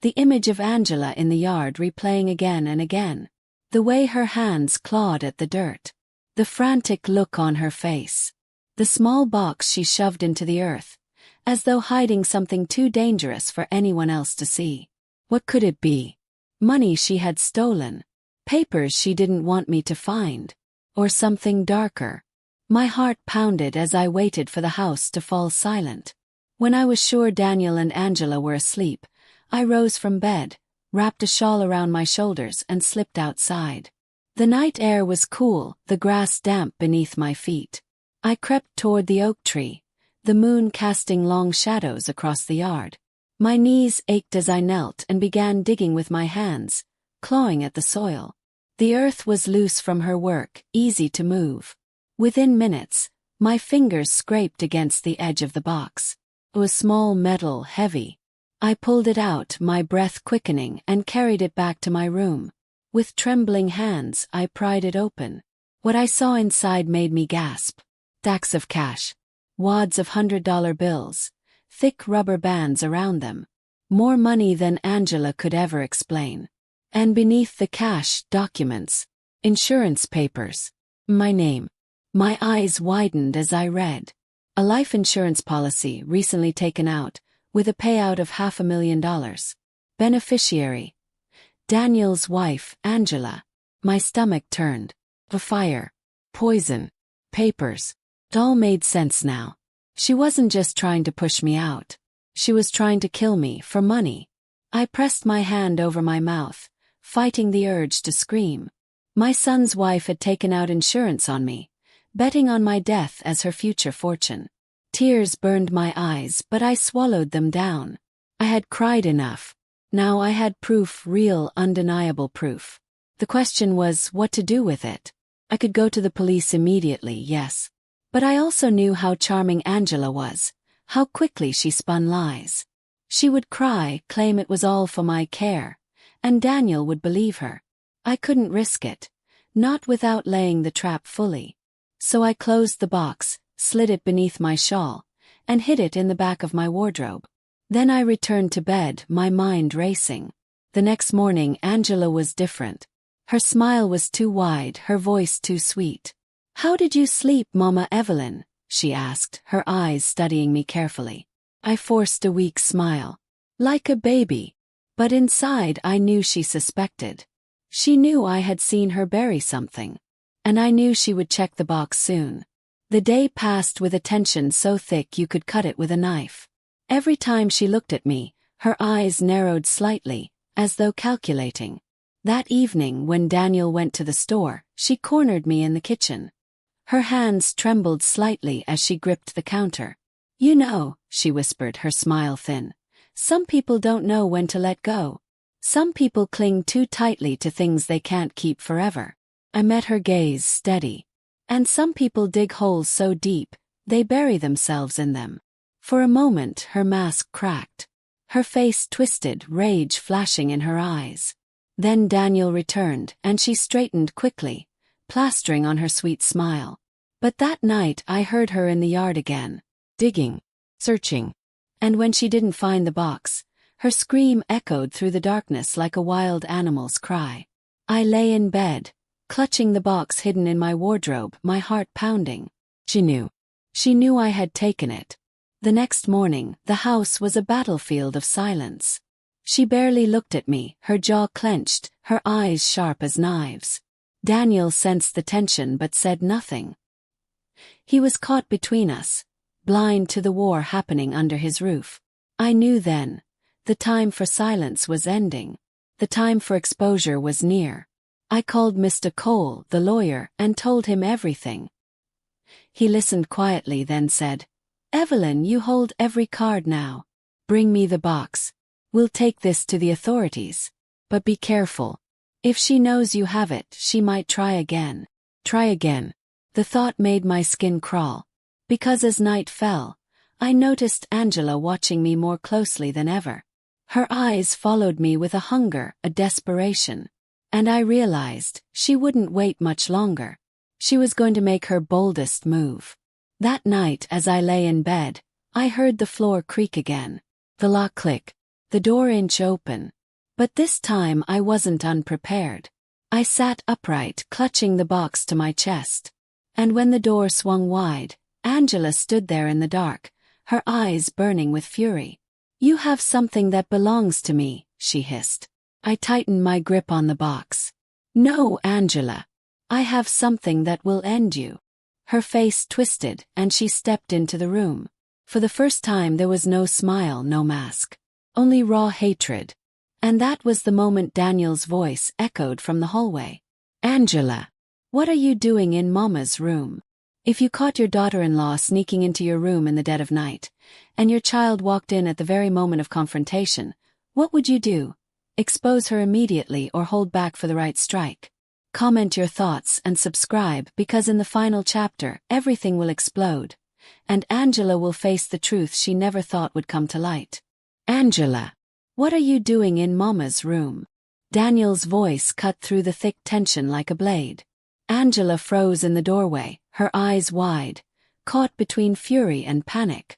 the image of Angela in the yard replaying again and again. The way her hands clawed at the dirt. The frantic look on her face. The small box she shoved into the earth, as though hiding something too dangerous for anyone else to see. What could it be? Money she had stolen. Papers she didn't want me to find. Or something darker. My heart pounded as I waited for the house to fall silent. When I was sure Daniel and Angela were asleep, I rose from bed, wrapped a shawl around my shoulders and slipped outside. The night air was cool, the grass damp beneath my feet. I crept toward the oak tree, the moon casting long shadows across the yard. My knees ached as I knelt and began digging with my hands, clawing at the soil. The earth was loose from her work, easy to move. Within minutes, my fingers scraped against the edge of the box. It was small metal, heavy. I pulled it out, my breath quickening, and carried it back to my room. With trembling hands, I pried it open. What I saw inside made me gasp. Stacks of cash. Wads of $100 bills. Thick rubber bands around them. More money than Angela could ever explain. And beneath the cash, documents, insurance papers, my name. My eyes widened as I read. A life insurance policy recently taken out, with a payout of $500,000. Beneficiary: Daniel's wife, Angela. My stomach turned. A fire. Poison. Papers. It all made sense now. She wasn't just trying to push me out. She was trying to kill me for money. I pressed my hand over my mouth, fighting the urge to scream. My son's wife had taken out insurance on me, betting on my death as her future fortune. Tears burned my eyes, but I swallowed them down. I had cried enough. Now I had proof, real, undeniable proof. The question was what to do with it. I could go to the police immediately, yes. But I also knew how charming Angela was, how quickly she spun lies. She would cry, claim it was all for my care, and Daniel would believe her. I couldn't risk it, not without laying the trap fully. So I closed the box, slid it beneath my shawl, and hid it in the back of my wardrobe. Then I returned to bed, my mind racing. The next morning Angela was different. Her smile was too wide, her voice too sweet. "How did you sleep, Mama Evelyn?" she asked, her eyes studying me carefully. I forced a weak smile. "Like a baby." But inside I knew she suspected. She knew I had seen her bury something. And I knew she would check the box soon. The day passed with a tension so thick you could cut it with a knife. Every time she looked at me, her eyes narrowed slightly, as though calculating. That evening when Daniel went to the store, she cornered me in the kitchen. Her hands trembled slightly as she gripped the counter. "You know," she whispered, her smile thin, "some people don't know when to let go. Some people cling too tightly to things they can't keep forever." I met her gaze, steady. "And some people dig holes so deep, they bury themselves in them." For a moment her mask cracked. Her face twisted, rage flashing in her eyes. Then Daniel returned, and she straightened quickly, plastering on her sweet smile. But that night I heard her in the yard again, digging, searching. And when she didn't find the box, her scream echoed through the darkness like a wild animal's cry. I lay in bed, clutching the box hidden in my wardrobe, my heart pounding. She knew. She knew I had taken it. The next morning, the house was a battlefield of silence. She barely looked at me, her jaw clenched, her eyes sharp as knives. Daniel sensed the tension but said nothing. He was caught between us, blind to the war happening under his roof. I knew then. The time for silence was ending. The time for exposure was near. I called Mr. Cole, the lawyer, and told him everything. He listened quietly, then said, "Evelyn, you hold every card now. Bring me the box. We'll take this to the authorities. But be careful. If she knows you have it, she might try again." Try again. The thought made my skin crawl. Because as night fell, I noticed Angela watching me more closely than ever. Her eyes followed me with a hunger, a desperation. And I realized she wouldn't wait much longer. She was going to make her boldest move. That night as I lay in bed, I heard the floor creak again. The lock click. The door inch open. But this time I wasn't unprepared. I sat upright, clutching the box to my chest. And when the door swung wide, Angela stood there in the dark, her eyes burning with fury. "You have something that belongs to me," she hissed. I tightened my grip on the box. "No, Angela. I have something that will end you." Her face twisted, and she stepped into the room. For the first time there was no smile, no mask. Only raw hatred. And that was the moment Daniel's voice echoed from the hallway. "Angela, what are you doing in Mama's room? If you caught your daughter-in-law sneaking into your room in the dead of night, and your child walked in at the very moment of confrontation, what would you do? Expose her immediately or hold back for the right strike? Comment your thoughts and subscribe, because in the final chapter, everything will explode, and Angela will face the truth she never thought would come to light. "Angela, what are you doing in Mama's room?" Daniel's voice cut through the thick tension like a blade. Angela froze in the doorway, her eyes wide, caught between fury and panic.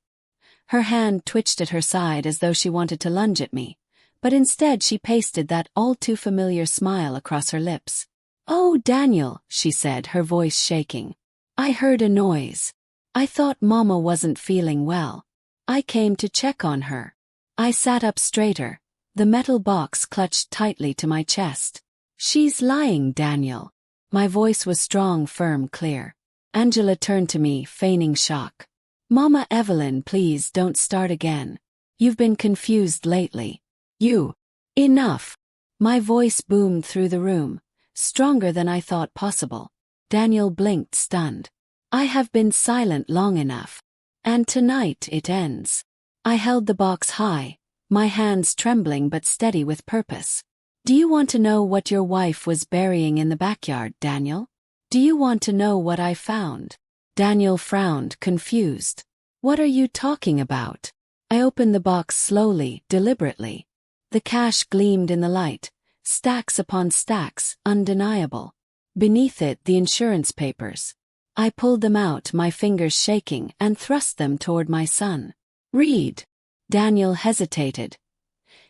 Her hand twitched at her side as though she wanted to lunge at me, but instead she pasted that all-too-familiar smile across her lips. "Oh, Daniel," she said, her voice shaking. "I heard a noise. I thought Mama wasn't feeling well. I came to check on her." I sat up straighter, the metal box clutched tightly to my chest. "She's lying, Daniel." My voice was strong, firm, clear. Angela turned to me, feigning shock. "Mama Evelyn, please don't start again. You've been confused lately. You. Enough." My voice boomed through the room, stronger than I thought possible. Daniel blinked, stunned. "I have been silent long enough. And tonight it ends." I held the box high, my hands trembling but steady with purpose. "Do you want to know what your wife was burying in the backyard, Daniel? Do you want to know what I found?" Daniel frowned, confused. "What are you talking about?" I opened the box slowly, deliberately. The cash gleamed in the light, stacks upon stacks, undeniable. Beneath it, the insurance papers. I pulled them out, my fingers shaking, and thrust them toward my son. "Read." Daniel hesitated,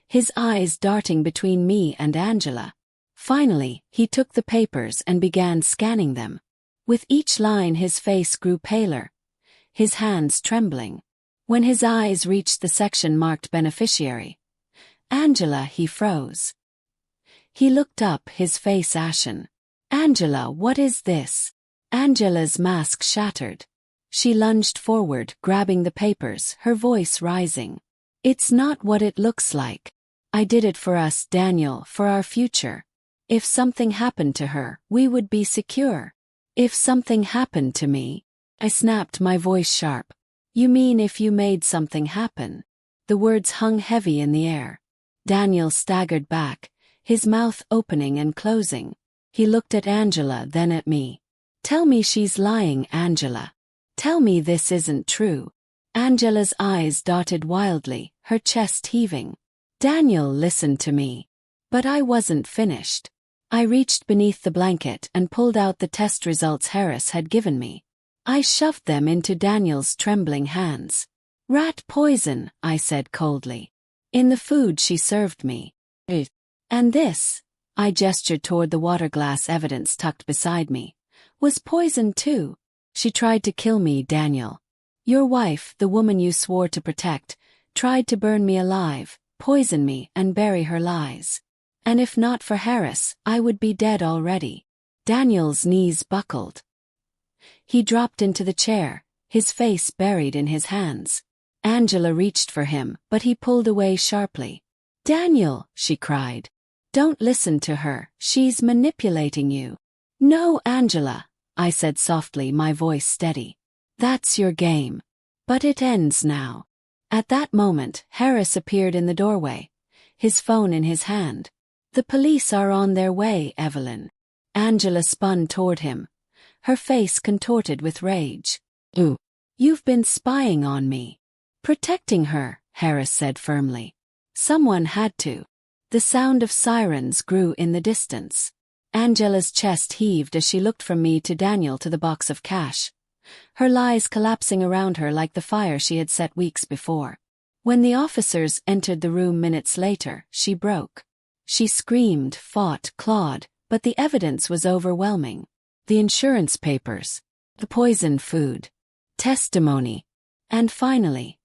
his eyes darting between me and Angela. Finally, he took the papers and began scanning them. With each line his face grew paler, his hands trembling. When his eyes reached the section marked beneficiary, Angela, he froze. He looked up, his face ashen. "Angela, what is this?" Angela's mask shattered. She lunged forward, grabbing the papers, her voice rising. "It's not what it looks like. I did it for us, Daniel, for our future. If something happened to her, we would be secure. If something happened to me," I snapped, my voice sharp. "You mean if you made something happen?" The words hung heavy in the air. Daniel staggered back, his mouth opening and closing. He looked at Angela, then at me. "Tell me she's lying, Angela. Tell me this isn't true." Angela's eyes darted wildly, her chest heaving. "Daniel, listen to me." But I wasn't finished. I reached beneath the blanket and pulled out the test results Harris had given me. I shoved them into Daniel's trembling hands. "Rat poison," I said coldly. "In the food she served me. And this," I gestured toward the water glass evidence tucked beside me, "was poison too. She tried to kill me, Daniel. Your wife, the woman you swore to protect, tried to burn me alive, poison me, and bury her lies. And if not for Harris, I would be dead already." Daniel's knees buckled. He dropped into the chair, his face buried in his hands. Angela reached for him, but he pulled away sharply. "Daniel," she cried. "Don't listen to her, she's manipulating you." "No, Angela," I said softly, my voice steady. "That's your game. But it ends now." At that moment, Harris appeared in the doorway, his phone in his hand. "The police are on their way, Evelyn." Angela spun toward him, her face contorted with rage. "Ooh. You've been spying on me." "Protecting her," Harris said firmly. "Someone had to." The sound of sirens grew in the distance. Angela's chest heaved as she looked from me to Daniel to the box of cash, her lies collapsing around her like the fire she had set weeks before. When the officers entered the room minutes later, she broke. She screamed, fought, clawed, but the evidence was overwhelming. The insurance papers, the poisoned food, testimony, and finally,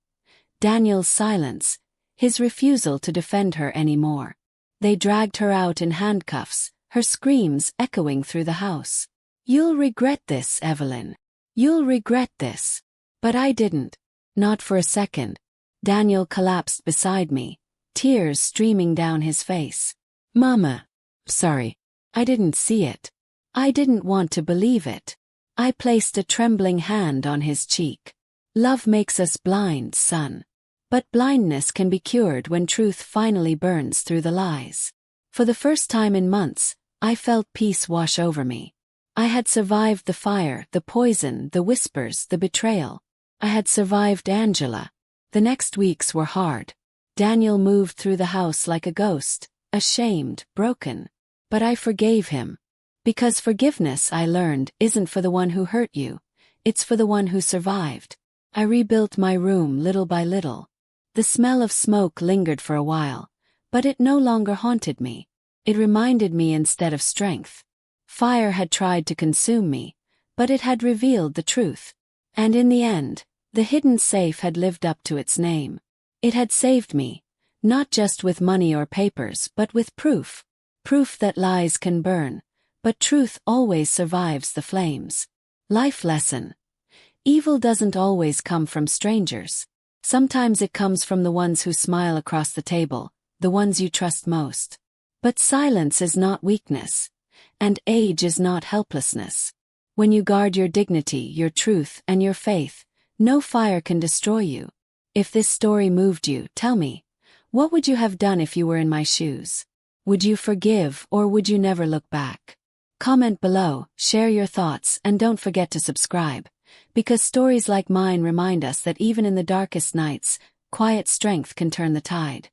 Daniel's silence, his refusal to defend her anymore. They dragged her out in handcuffs, her screams echoing through the house. "You'll regret this, Evelyn. You'll regret this." But I didn't. Not for a second. Daniel collapsed beside me, tears streaming down his face. "Mama. Sorry. I didn't see it. I didn't want to believe it." I placed a trembling hand on his cheek. "Love makes us blind, son. But blindness can be cured when truth finally burns through the lies." For the first time in months, I felt peace wash over me. I had survived the fire, the poison, the whispers, the betrayal. I had survived Angela. The next weeks were hard. Daniel moved through the house like a ghost, ashamed, broken. But I forgave him. Because forgiveness, I learned, isn't for the one who hurt you. It's for the one who survived. I rebuilt my room little by little. The smell of smoke lingered for a while, But it no longer haunted me. It reminded me instead of strength. Fire had tried to consume me, but it had revealed the truth. And in the end, the hidden safe had lived up to its name. It had saved me, not just with money or papers but with proof. Proof that lies can burn, but truth always survives the flames. Life lesson. Evil doesn't always come from strangers. Sometimes it comes from the ones who smile across the table, the ones you trust most. But silence is not weakness, and age is not helplessness. When you guard your dignity, your truth, and your faith, no fire can destroy you. If this story moved you, tell me, what would you have done if you were in my shoes? Would you forgive or would you never look back? Comment below, share your thoughts, and don't forget to subscribe, because stories like mine remind us that even in the darkest nights, quiet strength can turn the tide.